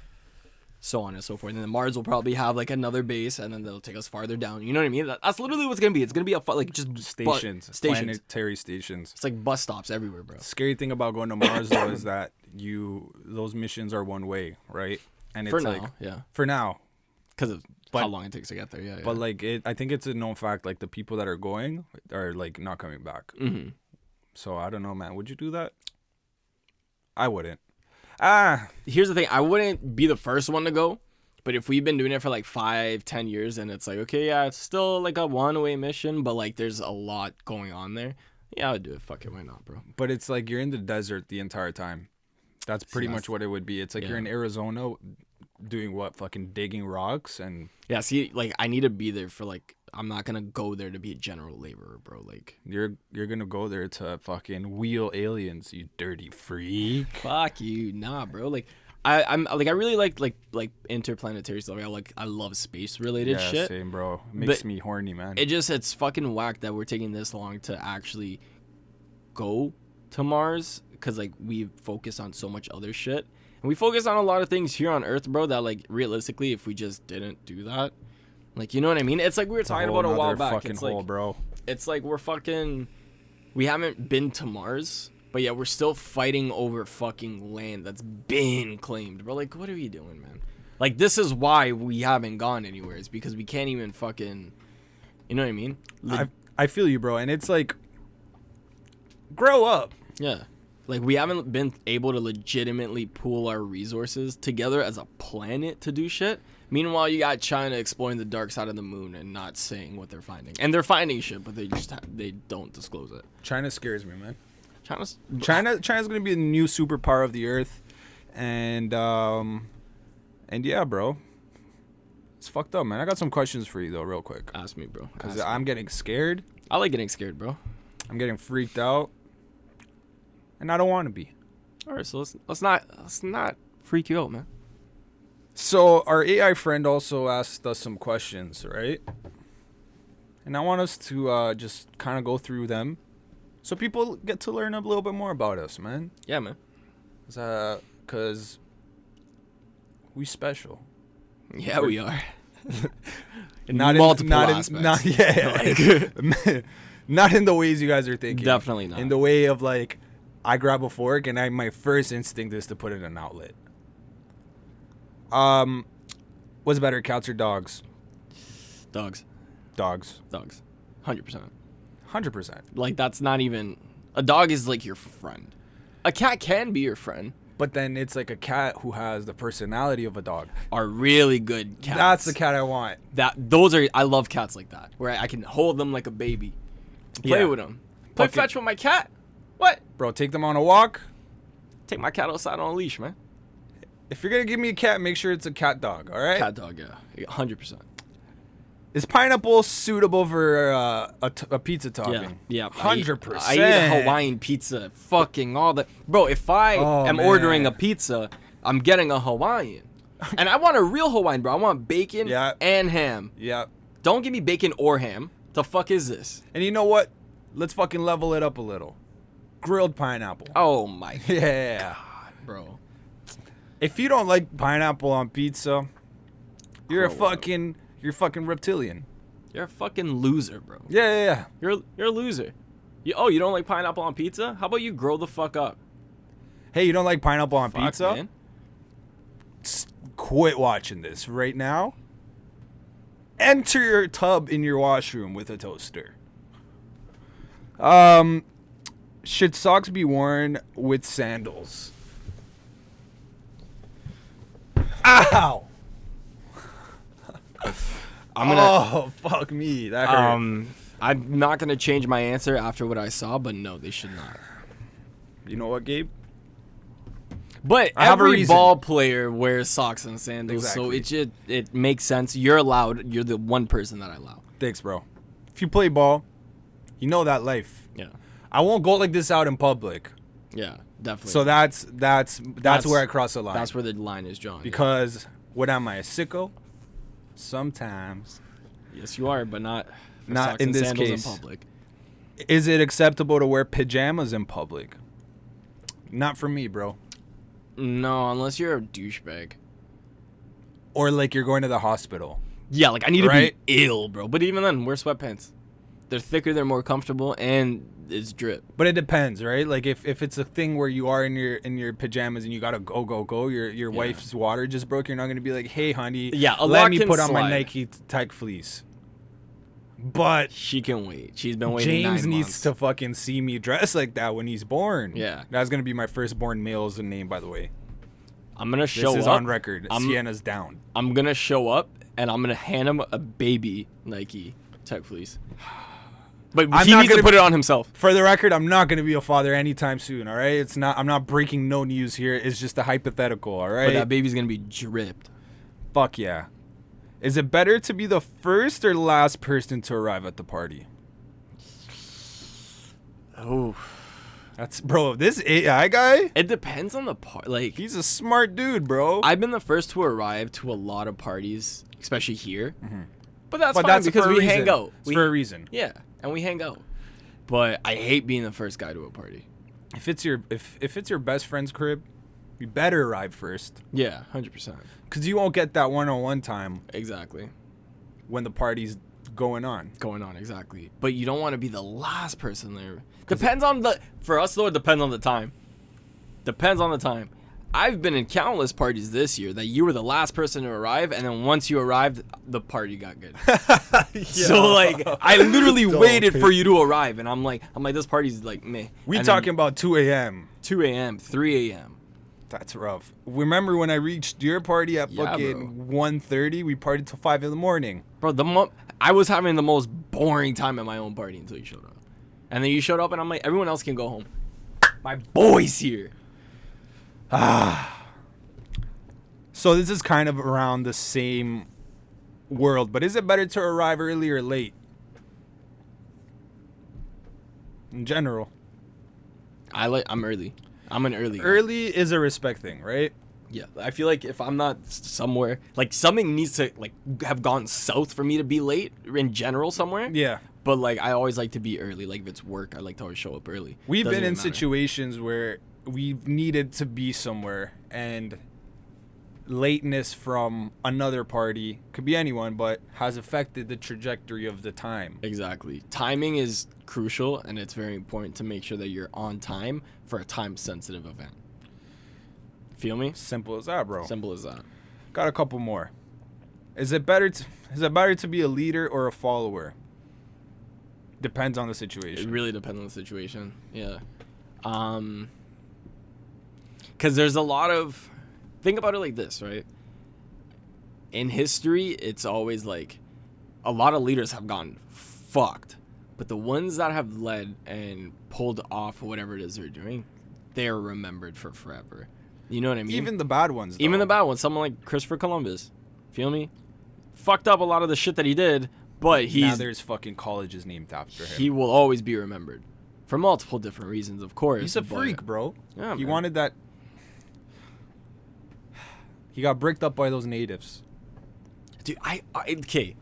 so on and so forth. And then Mars will probably have like another base, and then they'll take us farther down. You know what I mean? That's literally what's gonna be. It's gonna be like just stations, planetary stations. It's like bus stops everywhere, bro. Scary thing about going to Mars though is that those missions are one way, right? And it's for now, because of how long it takes to get there. Yeah. But like I think it's a known fact. Like the people that are going are like not coming back. So I don't know, man. Would you do that? I wouldn't. Here's the thing. I wouldn't be the first one to go, but if we've been doing it for like 5-10 years, and it's like, okay, yeah, it's still like a one-way mission, but like there's a lot going on there. Yeah, I would do it. Fuck it, why not, bro? But it's like you're in the desert the entire time. That's pretty much what it would be. It's like you're in Arizona doing what? Fucking digging rocks and... Yeah, see, like, I need to be there for, like... I'm not gonna go there to be a general laborer, bro. Like... You're gonna go there to fucking wheel aliens, you dirty freak. Fuck you. Nah, bro. Like, I really like interplanetary stuff. I love space-related shit. Yeah, same, bro. It makes me horny, man. It's fucking whack that we're taking this long to actually go to Mars, because, like, we focus on so much other shit. And we focus on a lot of things here on Earth, bro, that, like, realistically, if we just didn't do that, like, you know what I mean? It's like we were talking about a while back. It's hole, like, bro. It's like we haven't been to Mars, but yeah, we're still fighting over fucking land that's been claimed, bro. Like, what are we doing, man? Like, this is why we haven't gone anywhere. It's because we can't even fucking, you know what I mean? I feel you, bro. And it's like, grow up. Yeah. Like, we haven't been able to legitimately pool our resources together as a planet to do shit. Meanwhile, you got China exploring the dark side of the moon and not saying what they're finding. And they're finding shit, but they don't disclose it. China scares me, man. China's going to be the new superpower of the Earth. And yeah, bro. It's fucked up, man. I got some questions for you, though, real quick. Ask me, bro. Because I'm getting scared. I like getting scared, bro. I'm getting freaked out. And I don't want to be. All right, so let's not freak you out, man. So our AI friend also asked us some questions, right? And I want us to just kind of go through them, so people get to learn a little bit more about us, man. Yeah, man. Because we special. Yeah, we are. Not aspects. Not in the ways you guys are thinking. Definitely not. In the way of like, I grab a fork and my first instinct is to put it in an outlet. What's better, cats or dogs? Dogs. 100%. 100%. Like, that's not even... A dog is like your friend. A cat can be your friend. But then it's like a cat who has the personality of a dog. Are really good cats. That's the cat I want. I love cats like that, where I can hold them like a baby, play with them, play fetch with my cat. What? Bro, take them on a walk. Take my cat outside on a leash, man. If you're gonna give me a cat, make sure it's a cat dog. All right. Cat dog, yeah, 100%. Is pineapple suitable for a pizza topping? Yeah, 100%. I eat a Hawaiian pizza. Fucking all that, bro. If I am ordering a pizza, I'm getting a Hawaiian, and I want a real Hawaiian, bro. I want bacon and ham. Yeah. Don't give me bacon or ham. The fuck is this? And you know what? Let's fucking level it up a little. Grilled pineapple. Oh my God, bro. If you don't like pineapple on pizza, you're a fucking reptilian. You're a fucking loser, bro. Yeah. You're a loser. You don't like pineapple on pizza? How about you grow the fuck up? Hey, you don't like pineapple on pizza? Man. Quit watching this right now. Enter your tub in your washroom with a toaster. Should socks be worn with sandals? Ow! Oh, fuck me. That hurt. I'm not going to change my answer after what I saw, but no, they should not. You know what, Gabe? But every ball player wears socks and sandals, so it makes sense. You're allowed. You're the one person that I allow. Thanks, bro. If you play ball, you know that life. Yeah. I won't go like this out in public. Yeah, definitely. So that's where I cross the line. That's where the line is drawn. Because what am I, a sicko? Sometimes. Yes, you are, but not in this case. In public. Is it acceptable to wear pajamas in public? Not for me, bro. No, unless you're a douchebag. Or like you're going to the hospital. Yeah, like I need to be ill, bro. But even then, wear sweatpants. They're thicker, they're more comfortable, and it's drip. But it depends, right? Like if it's a thing where you are in your pajamas and you gotta go, your wife's water just broke, you're not gonna be like, hey, honey, let me put on my Nike tight fleece. But she can wait. She's been waiting 9 months. James needs to fucking see me dress like that when he's born. Yeah. That's going to be my firstborn male's name, by the way. I'm going to show up. This is on record. Sienna's down. I'm going to show up, and I'm going to hand him a baby Nike tech fleece. But he needs to put it on himself. For the record, I'm not going to be a father anytime soon, all right? I'm not breaking no news here. It's just a hypothetical, all right? But that baby's going to be dripped. Fuck yeah. Is it better to be the first or last person to arrive at the party? Oh, that's this AI guy. It depends on the part. Like, he's a smart dude, bro. I've been the first to arrive to a lot of parties, especially here. Mm-hmm. But that's fine because we hang out. It's for a reason. Yeah, and we hang out. But I hate being the first guy to a party. If it's your best friend's crib, you better arrive first. Yeah, 100%. Because you won't get that one-on-one time. Exactly. When the party's going on. Exactly. But you don't want to be the last person there. For us, though, it depends on the time. Depends on the time. I've been in countless parties this year that you were the last person to arrive, and then once you arrived, the party got good. So, like, I literally waited for you to arrive, and I'm like, this party's like meh. We talking about 2 a.m. 2 a.m., 3 a.m. That's rough. Remember when I reached your party at fucking 1:30? We partied till 5 in the morning. Bro, I was having the most boring time at my own party until you showed up. And then you showed up, and I'm like, everyone else can go home. My boy's here. So this is kind of around the same world, but is it better to arrive early or late? In general. I'm early. I'm an early guy. Early is a respect thing, right? Yeah. I feel like if I'm not somewhere, like something needs to like have gone south for me to be late in general somewhere. Yeah. But like I always like to be early. Like if it's work, I like to always show up early. We've been in situations where we've needed to be somewhere and lateness from another party, could be anyone, but has affected the trajectory of the time. Exactly. Timing is crucial, and it's very important to make sure that you're on time for a time-sensitive event. Feel me? Simple as that, bro. Simple as that. Got a couple more. Is it better to be a leader or a follower? Depends on the situation. It really depends on the situation. Yeah. Because there's a lot of... Think about it like this, right? In history, it's always like a lot of leaders have gotten fucked, but the ones that have led and pulled off whatever it is they're doing, they're remembered for forever. You know what I mean? Even the bad ones, though. Even the bad ones. Someone like Christopher Columbus. Feel me? Fucked up a lot of the shit that he did, but now there's fucking colleges named after him. He will always be remembered for multiple different reasons, of course. He's a freak, bro. Yeah, he wanted that. He got bricked up by those natives. Dude, okay.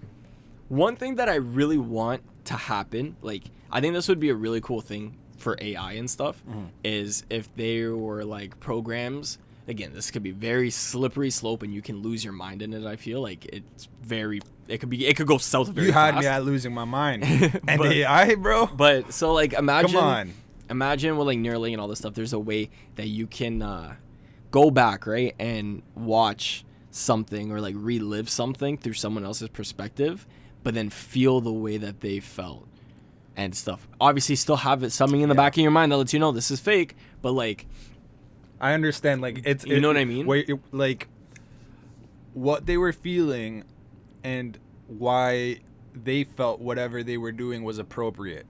One thing that I really want to happen, like, I think this would be a really cool thing for AI and stuff, is if there were, like, programs. Again, this could be very slippery slope, and you can lose your mind in it. I feel like it could go south very fast. You had me at losing my mind. And AI, bro. But so, like, imagine. Come on. Imagine with, like, Neuralink and all this stuff. There's a way that you can go back, right, and watch something or, like, relive something through someone else's perspective, but then feel the way that they felt and stuff. Obviously, still have it something in the back of your mind that lets you know this is fake, but, like, I understand, like, you know what I mean? Like, what they were feeling and why they felt whatever they were doing was appropriate,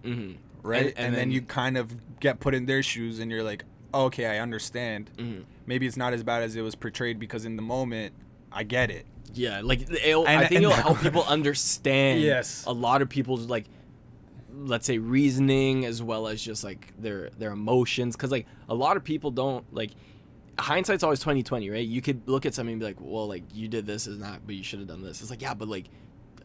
right? And then you kind of get put in their shoes, and you're like, oh, okay, I understand. Maybe it's not as bad as it was portrayed, because in the moment, I get it. Yeah, like, I think it'll help people understand a lot of people's, like, let's say, reasoning, as well as just, like, their emotions, because, like, a lot of people don't, like, hindsight's always 20/20, right? You could look at something and be like, well, like, you did this is not, but you should have done this. It's like, yeah, but, like,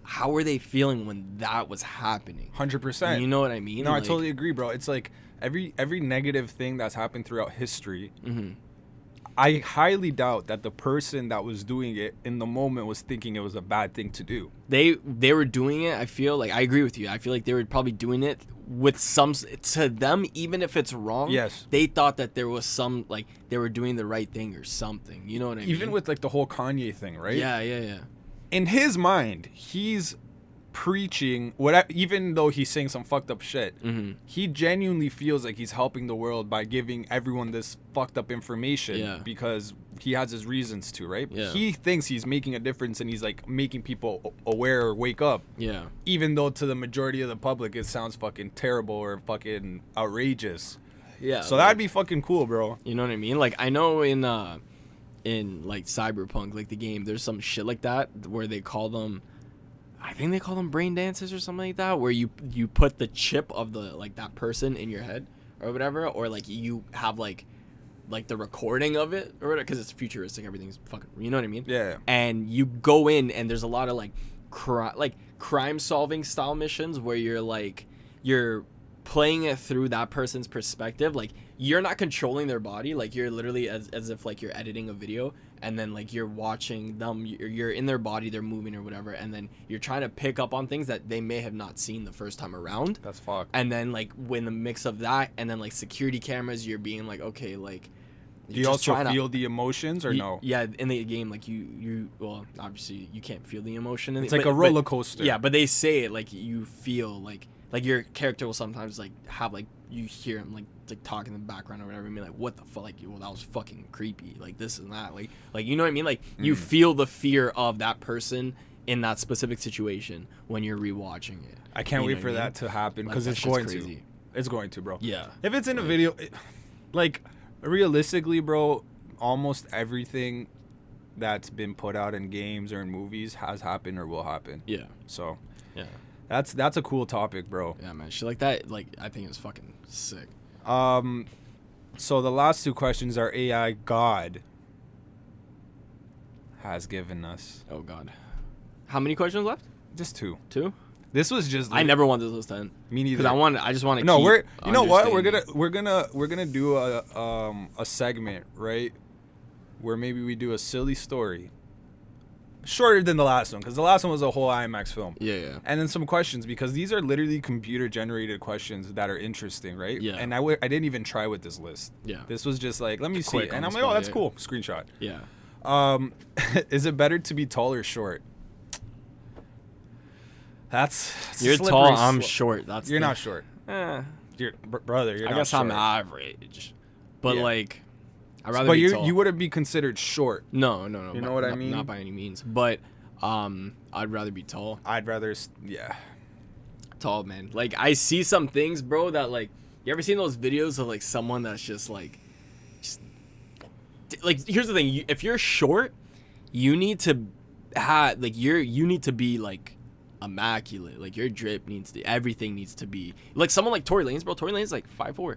how were they feeling when that was happening? 100%. You know what I mean? No, like, I totally agree, bro. It's like every negative thing that's happened throughout history, I highly doubt that the person that was doing it in the moment was thinking it was a bad thing to do. They were doing it, I feel like, I agree with you. I feel like they were probably doing it with some, to them, even if it's wrong. Yes. They thought that there was some, like, they were doing the right thing or something. You know what I mean? Even with, like, the whole Kanye thing, right? Yeah. In his mind, he's preaching even though he's saying some fucked up shit, he genuinely feels like he's helping the world by giving everyone this fucked up information because he has his reasons to, right? He thinks he's making a difference, and he's, like, making people aware or wake up, even though to the majority of the public it sounds fucking terrible or fucking outrageous. So that'd be fucking cool, bro. You know what I mean? Like, I know in like Cyberpunk, like the game, there's some shit like that where they call them, I think they call them brain dances or something like that, where you put the chip of the, like, that person in your head or whatever, or, like, you have, like the recording of it or whatever, because it's futuristic, everything's fucking, you know what I mean? Yeah. And you go in, and there's a lot of, like, crime solving style missions where you're playing it through that person's perspective. Like, you're not controlling their body, like, you're literally as if, like, you're editing a video, and then, like, you're watching them, you're in their body, they're moving or whatever, and then you're trying to pick up on things that they may have not seen the first time around. That's fucked. And then, like, when the mix of that and then, like, security cameras, you're being like, okay, like, do you also feel the emotions or no? Yeah, in the game, like, you well, obviously you can't feel the emotion in it's like a roller coaster. Yeah, but they say it like you feel like your character will sometimes, like, have, like, you hear him, like talk in the background or whatever, and be like, what the fuck, like, well, that was fucking creepy, like, this and that, like you know what I mean, like, you feel the fear of that person in that specific situation when you're rewatching it. I can't wait for that to happen, because it's going to. It's going to, bro. Yeah. If it's in a video, like, realistically, bro, almost everything that's been put out in games or in movies has happened or will happen. Yeah. So. Yeah. That's a cool topic, bro. Yeah, man. Shit like that, like, I think it's fucking sick. So the last two questions are AI God has given us. Oh, God. How many questions left? Just two. Two? This was just. I never wanted those 10. Me neither. Because I just want to. No, we're. You know what? We're gonna do a segment, right? where maybe we do a silly story. Shorter than the last one, because the last one was a whole IMAX film. Yeah. And then some questions, because these are literally computer-generated questions that are interesting, right? Yeah. And I didn't even try with this list. Yeah. This was just like, let me see. And I'm like, oh, that's cool. Screenshot. Yeah. Is it better to be tall or short? That's you're tall. I'm short. You're not short. You're brother. You're. I guess short. I'm average, but like, I'd rather. But be tall. You wouldn't be considered short. No. You know what I mean? Not by any means, but I'd rather be tall. I'd rather, yeah. Tall, man. Like I see some things, bro. That like, you ever seen those videos of like someone that's just like here's the thing. If you're short, you need to have like you need to be like immaculate. Like your drip everything needs to be like someone like Tory Lanez, bro. Tory Lanez is like 5'4",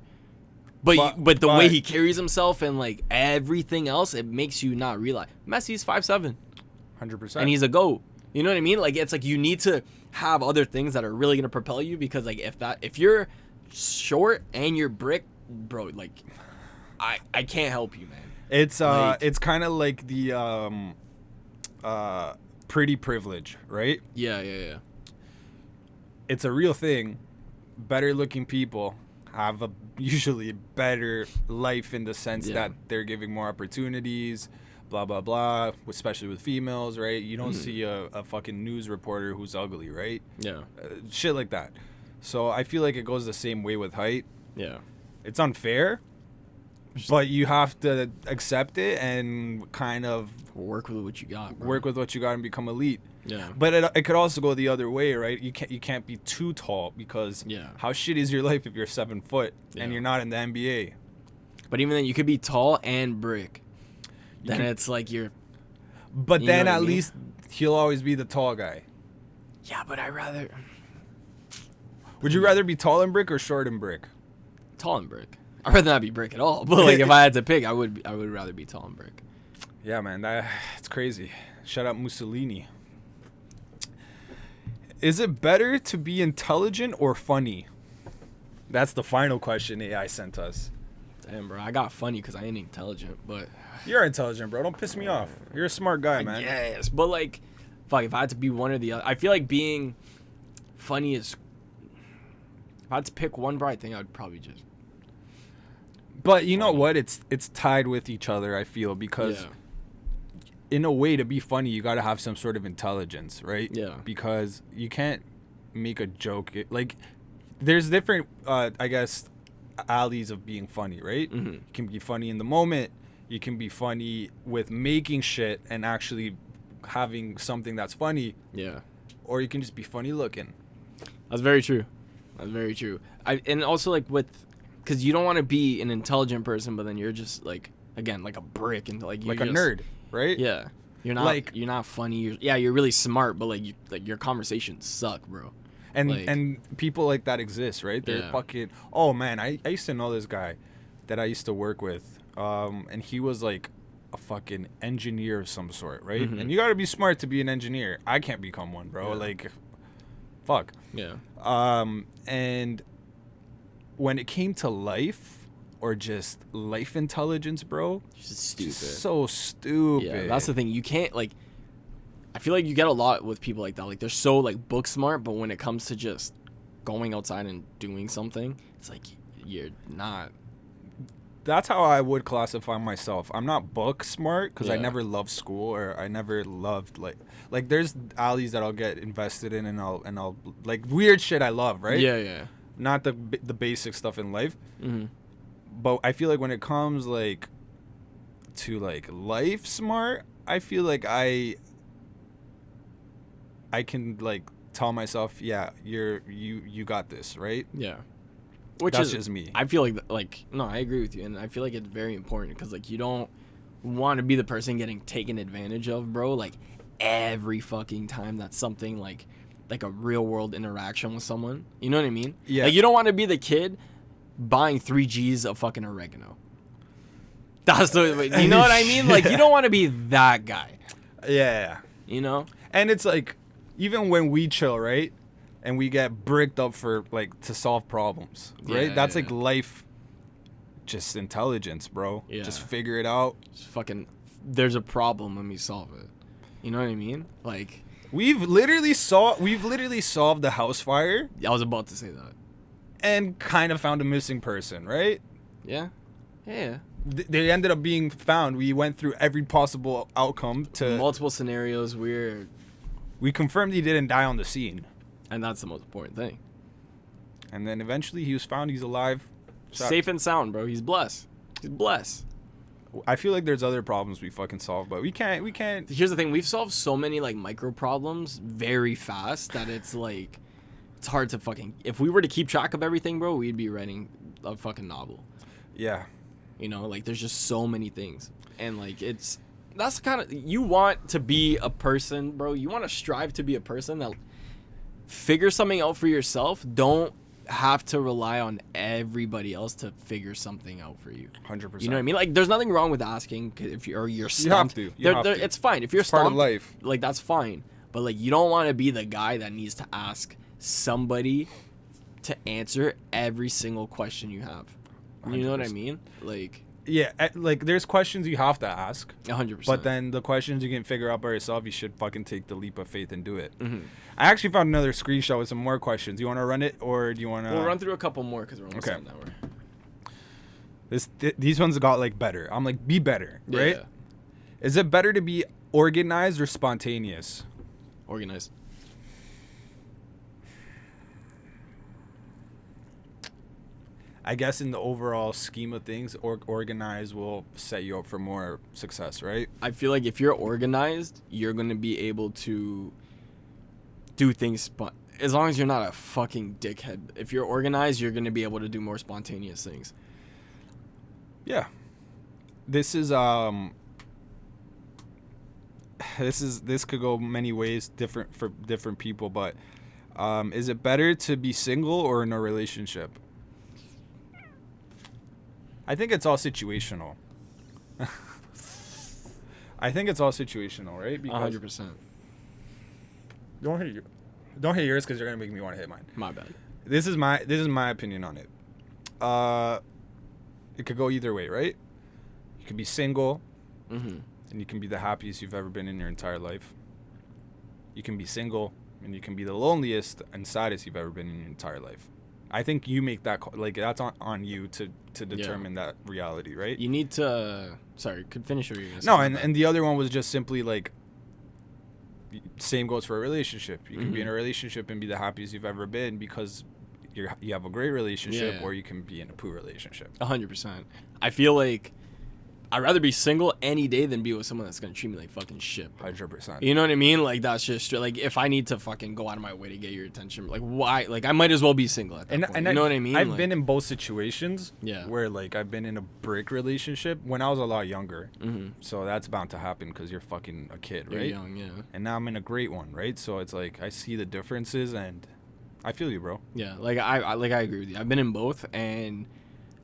but the way he carries himself and like everything else, it makes you not realize Messi's 5'7", 100%, and he's a GOAT. You know what I mean? Like it's like you need to have other things that are really gonna propel you, because like if you're short and you're brick, bro, like I can't help you, man. It's it's kind of like the pretty privilege, right? Yeah. It's a real thing. Better looking people have usually better life in the sense that they're giving more opportunities, blah blah blah, especially with females, right? You don't see a fucking news reporter who's ugly, right? Yeah. Shit like that. So I feel like it goes the same way with height. Yeah. It's unfair, but you have to accept it and kind of work with what you got, bro. Work with what you got and become elite. Yeah. But it could also go the other way, right? You can't be too tall, because how shitty is your life if you're 7 foot and you're not in the NBA? But even then, you could be tall and brick. Then it's like you're. But then at least he'll always be the tall guy. Yeah, but I'd rather. Would you rather be tall and brick or short and brick? Tall and brick. I'd rather not be brick at all. But like, if I had to pick, I would rather be tall and brick. Yeah, man, it's crazy. Shout out Mussolini. Is it better to be intelligent or funny? That's the final question AI sent us. Damn, bro, I got funny because I ain't intelligent, but you're intelligent, bro. Don't piss me off. You're a smart guy, man. Yes, but like, fuck, if I had to be one or the other, I feel like being funny is. If I had to pick one, bro, I think I'd probably just. But you know what? It's tied with each other, I feel, because in a way, to be funny, you got to have some sort of intelligence, right? Yeah. Because you can't make a joke. Like, there's different, I guess, alleys of being funny, right? Mm-hmm. You can be funny in the moment. You can be funny with making shit and actually having something that's funny. Yeah. Or you can just be funny looking. That's very true. And also, like, because you don't want to be an intelligent person, but then you're just like, again, like a brick and like a nerd, right? Yeah, you're not funny. You're really smart, but like your conversations suck, bro. And people like that exist, right? They're fucking. Oh man, I used to know this guy that I used to work with, and he was like a fucking engineer of some sort, right? Mm-hmm. And you got to be smart to be an engineer. I can't become one, bro. Like, fuck. Yeah. And when it came to life or just life intelligence, bro, just stupid. So stupid. Yeah, that's the thing. You can't, like, I feel like you get a lot with people like that. Like, they're so, like, book smart, but when it comes to just going outside and doing something, it's like you're not. That's how I would classify myself. I'm not book smart because I never loved school, or I never loved like there's alleys that I'll get invested in, and I'll like weird shit I love, right? Yeah. Not the basic stuff in life. Mm-hmm. But I feel like when it comes like to like life smart, I feel like I can like tell myself, yeah, you got this, right? Yeah. That's just me. I feel like no, I agree with you, and I feel like it's very important because like you don't want to be the person getting taken advantage of, bro. Like every fucking time that's something like a real world interaction with someone. You know what I mean? Yeah. Like you don't want to be the kid buying 3 G's of fucking oregano. That's the you know what I mean? Like you don't want to be that guy. Yeah. You know? And it's like even when we chill, right? And we get bricked up for like to solve problems, right? Yeah, That's like life, just intelligence, bro. Yeah. Just figure it out. Just fucking there's a problem, let me solve it. You know what I mean? Like, we've literally solved the house fire. I was about to say that. And kind of found a missing person, right? Yeah. Yeah. They ended up being found. We went through every possible outcome to multiple scenarios. We confirmed he didn't die on the scene. And that's the most important thing. And then eventually he was found. He's alive. Safe and sound, bro. He's blessed. He's blessed. I feel like there's other problems we fucking solve, but we can't. Here's the thing. We've solved so many, like, micro problems very fast that it's, like, it's hard to fucking... If we were to keep track of everything, bro, we'd be writing a fucking novel. Yeah. You know, like, there's just so many things. And, like, that's the kind of... You want to be a person, bro. You want to strive to be a person that figure something out for yourself. Don't have to rely on everybody else to figure something out for you. 100%. You know what I mean? Like, there's nothing wrong with asking if you're stumped. You have to. It's fine. If you're stumped, part of life. Like, that's fine. But, like, you don't want to be the guy that needs to ask somebody to answer every single question you have. You know what I mean? Like, yeah, like, there's questions you have to ask. 100%. But then the questions you can figure out by yourself, you should fucking take the leap of faith and do it. Mm-hmm. I actually found another screenshot with some more questions. You want to run it, or do you want to... We'll run through a couple more because we're almost at an hour. These ones got, like, better. I'm like, be better, right? Yeah. Is it better to be organized or spontaneous? Organized. I guess in the overall scheme of things, organized will set you up for more success, right? I feel like if you're organized, you're going to be able to do things as long as you're not a fucking dickhead. If you're organized, you're going to be able to do more spontaneous things. Yeah. This could go many ways, different for different people, but is it better to be single or in a relationship? I think it's all situational. I think it's all situational, right? Because 100%. Don't hit yours because you're gonna make me want to hit mine. My bad. This is my opinion on it. It could go either way, right? You could be single, and you can be the happiest you've ever been in your entire life. You can be single, and you can be the loneliest and saddest you've ever been in your entire life. I think you make that, like, that's on you to determine that reality, right? You need to... Sorry, could finish what you're going to say. No, and the other one was just simply, like, same goes for a relationship. You can be in a relationship and be the happiest you've ever been because you have a great relationship, or you can be in a poor relationship. 100%. I feel like I'd rather be single any day than be with someone that's going to treat me like fucking shit. 100%. You know what I mean? Like, that's just straight. Like, if I need to fucking go out of my way to get your attention, like, why? Like, I might as well be single at that point. And you know what I mean? I've been in both situations where, like, I've been in a brick relationship when I was a lot younger. So that's bound to happen because you're fucking a kid, right? You're young, yeah. And now I'm in a great one, right? So it's like I see the differences and I feel you, bro. Yeah, like, I agree with you. I've been in both, and,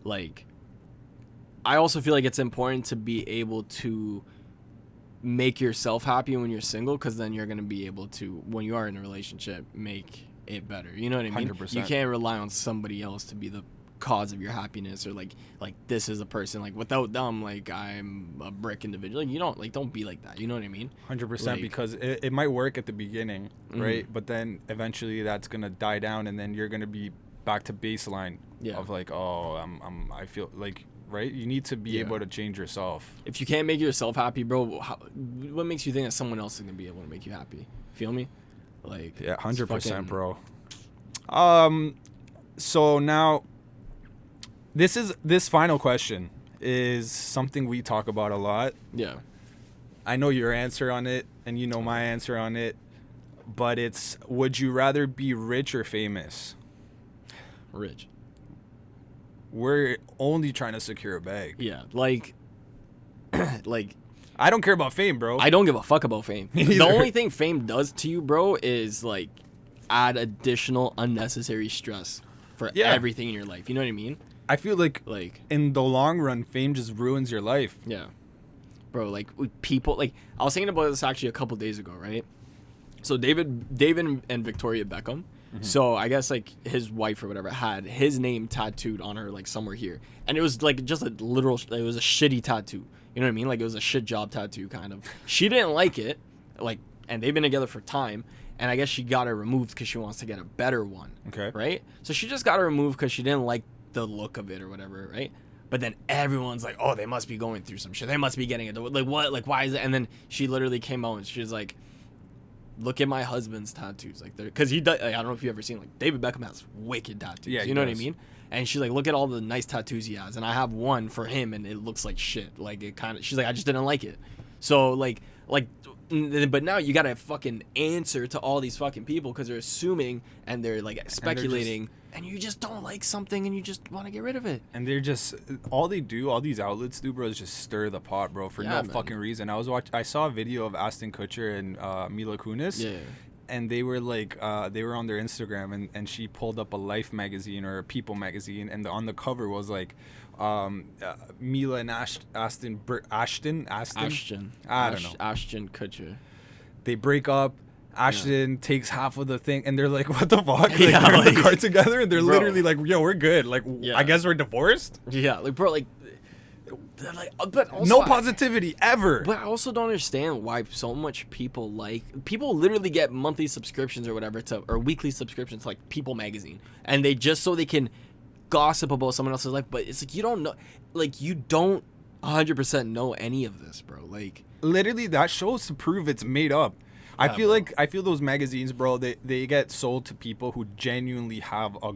like, I also feel like it's important to be able to make yourself happy when you're single, because then you're going to be able to, when you are in a relationship, make it better. You know what I mean? 100%. You can't rely on somebody else to be the cause of your happiness, or like this is a person, like, without them, like, I'm a brick individual. Like, you don't, like, don't be like that. You know what I mean? 100%, like, because it might work at the beginning, right? But then eventually that's going to die down, and then you're going to be back to baseline of, like, oh, I feel like... Right? You need to be able to change yourself. If you can't make yourself happy, bro, what makes you think that someone else is going to be able to make you happy? Feel me? Like, yeah, 100%, bro. So now, this final question is something we talk about a lot. Yeah. I know your answer on it, and you know my answer on it, but it's, would you rather be rich or famous? Rich. We're only trying to secure a bag. Yeah, like, I don't care about fame, bro. I don't give a fuck about fame. The only thing fame does to you, bro, is, like, add additional unnecessary stress for everything in your life. You know what I mean? I feel like in the long run, fame just ruins your life. Yeah. Bro, like, people, like, I was thinking about this actually a couple days ago, right? So David and Victoria Beckham. So I guess, like, his wife or whatever had his name tattooed on her, like, somewhere here, and it was, like, just a literal, it was a shitty tattoo. You know what I mean? Like, it was a shit job tattoo, kind of. She didn't like it, like, and they've been together for time, and I guess she got it removed because she wants to get a better one. Okay. Right? So she just got it removed because she didn't like the look of it or whatever, right? But then everyone's like, oh, they must be going through some shit. They must be getting it. Like, what? Like, why is it? And then she literally came out and she was like, look at my husband's tattoos. Like, because he does, like, I don't know if you've ever seen, like, David Beckham has wicked tattoos. Yeah, you know what I mean? And she's like, look at all the nice tattoos he has. And I have one for him, and it looks like shit. Like, it kind of, she's like, I just didn't like it. So, like, but now you gotta fucking answer to all these fucking people because they're assuming and they're, like, speculating. And you just don't like something and you just want to get rid of it. And they're just, all these outlets do, bro, is just stir the pot, bro, for no fucking reason. I saw a video of Ashton Kutcher and Mila Kunis. Yeah. And they were like, they were on their Instagram, and she pulled up a Life magazine or a People magazine, and on the cover was like, Mila and Ashton. I don't know. Ashton Kutcher. They break up. Ashton takes half of the thing, and they're like, "What the fuck?" Like, they're in the car together, and they're literally like, "Yo, we're good." Like, I guess we're divorced. Yeah, like, bro, like, but also, no positivity ever. But I also don't understand why so much people literally get monthly subscriptions or whatever or weekly subscriptions to, like, People magazine, and they just so they can gossip about someone else's life. But it's like, you don't know, like, you don't 100% know any of this, bro. Like, literally, that shows to prove it's made up. I feel those magazines, bro, they get sold to people who genuinely have a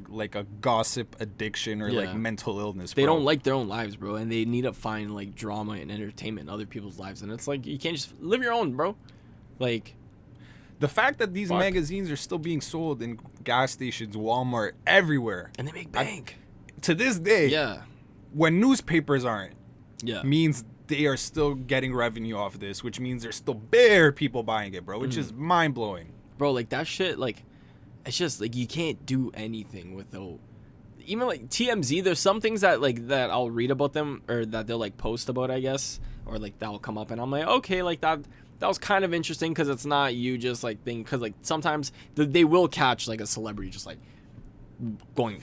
gossip addiction or like mental illness, bro. They don't like their own lives, bro, and they need to find, like, drama and entertainment in other people's lives, and it's like, you can't just live your own, bro. Like, the fact that these magazines are still being sold in gas stations, Walmart, everywhere, and they make bank to this day. When newspapers aren't, means they are still getting revenue off of this, which means there's still bare people buying it, bro, which is mind-blowing. Bro, like, that shit, like, it's just, like, you can't do anything without, even, like, TMZ, there's some things that, like, that I'll read about them, or that they'll, like, post about, I guess, or, like, that'll come up, and I'm like, okay, like, that was kind of interesting, because it's not you just, like, because, like, sometimes they will catch, like, a celebrity just, like, going,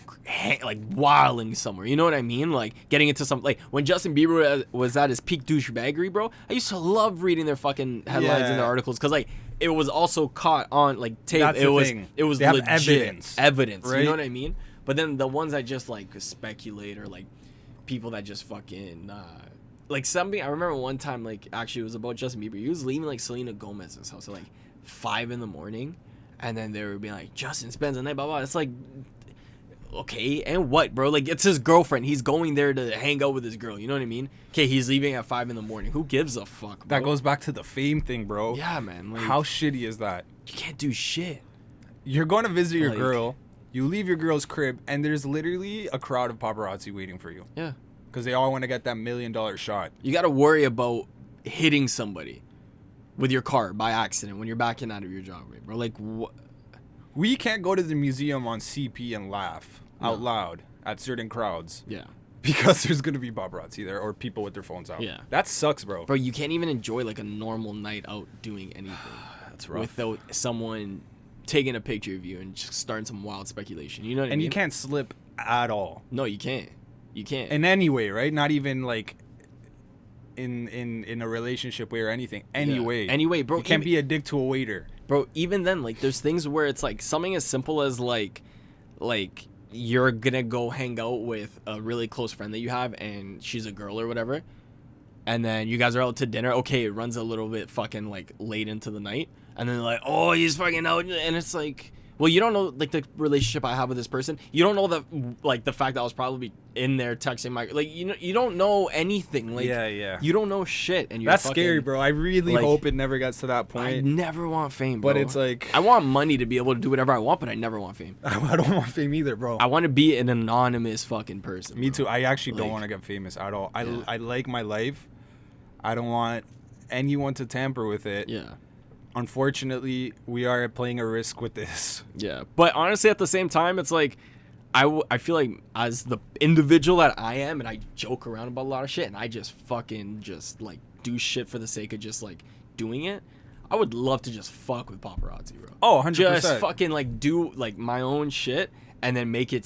like, wilding somewhere, you know what I mean? Like, getting into some, like, when Justin Bieber was at his peak douchebaggery, bro, I used to love reading their fucking headlines and their articles, because, like, it was also caught on, like, tape. That's it was thing. It was they legit evidence, right? You know what I mean? But then the ones that just, like, speculate, or, like, people that just fucking like, something, I remember one time, like, actually it was about Justin Bieber. He was leaving, like, Selena Gomez's house at, like, 5 a.m, and then they were being like, Justin spends the night, blah blah. It's like, okay, and what, bro? Like, it's his girlfriend. He's going there to hang out with his girl. You know what I mean? Okay, he's leaving at 5 a.m. Who gives a fuck, bro? That goes back to the fame thing, bro. Yeah, man. Like, how shitty is that? You can't do shit. You're going to visit your girl. You leave your girl's crib, and there's literally a crowd of paparazzi waiting for you. Yeah. Because they all want to get that $1 million shot. You got to worry about hitting somebody with your car by accident when you're backing out of your job, right, bro? Like, what? We can't go to the museum on CP and laugh out loud at certain crowds. Yeah. Because there's going to be paparazzi there or people with their phones out. Yeah. That sucks, bro. Bro, you can't even enjoy, like, a normal night out doing anything. That's rough. Without someone taking a picture of you and just starting some wild speculation. You know what I mean? And you can't slip at all. No, you can't. You can't. In any way, right? Not even, like, in a relationship way or anything. Any way. Any way, bro. You can't be a dick to a waiter. Bro, even then, like, there's things where it's, like, something as simple as, like, you're gonna go hang out with a really close friend that you have, and she's a girl or whatever, and then you guys are out to dinner. Okay, it runs a little bit fucking, like, late into the night, and then they're like, oh, he's fucking out, and it's like, well, you don't know, like, the relationship I have with this person. You don't know like, the fact that I was probably in there texting my, like, you know, you don't know anything. Like, yeah. You don't know shit, and you're that's fucking, scary, bro. I really hope it never gets to that point. I never want fame, bro. But it's like, I want money to be able to do whatever I want, but I never want fame. I don't want fame either, bro. I want to be an anonymous fucking person. Me too. I actually don't want to get famous at all. I like my life. I don't want anyone to tamper with it. Yeah. Unfortunately, we are playing a risk with this. Yeah, but honestly, at the same time, it's like, I feel like as the individual that I am, and I joke around about a lot of shit, and I just fucking just, like, do shit for the sake of just, like, doing it. I would love to just fuck with paparazzi, bro. Oh, 100%. Just fucking, like, do, like, my own shit, and then make it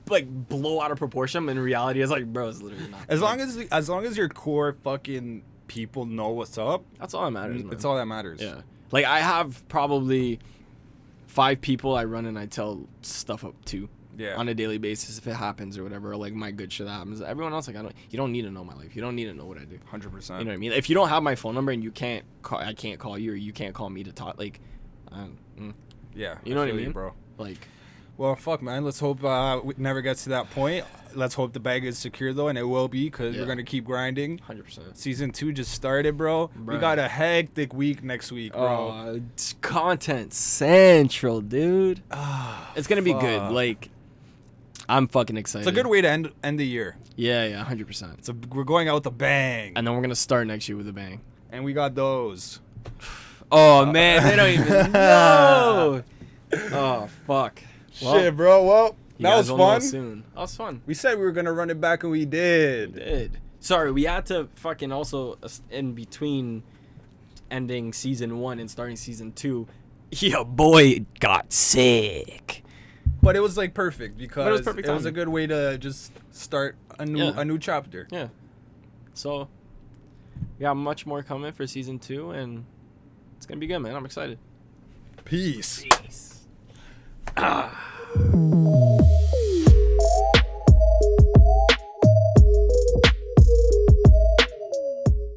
like blow out of proportion. In reality, it's like, bro, it's literally not. As long as your core fucking people know what's up, that's all that matters. Man. It's all that matters. Yeah. Like I have probably 5 people I run and I tell stuff up to. Yeah. On a daily basis, if it happens or whatever, or like my good shit happens. Everyone else, like you don't need to know my life. You don't need to know what I do. 100%. You know what I mean? If you don't have my phone number and you can't call, I can't call you, or you can't call me to talk. Like, yeah. You know what I mean, bro? Like, well, fuck, man. Let's hope it never gets to that point. Let's hope the bag is secure though, and it will be, because we're gonna keep grinding. 100%. Season 2 just started, bro. We got a hectic week next week, bro. It's content central, dude. It's gonna be good. Like, I'm fucking excited. It's a good way to end the year. Yeah, 100%. We're going out with a bang. And then we're gonna start next year with a bang. And we got those. Oh man, they don't even know. Oh fuck. Well, shit, bro. Well, that was fun. Soon. That was fun. We said we were gonna run it back, and we did. We did. Sorry, we had to fucking also in between ending season 1 and starting season 2. Your boy got sick. But it was like perfect, because it was a good way to just start a new chapter. Yeah. So we got much more coming for season 2, and it's gonna be good, man. I'm excited. Peace. Ah.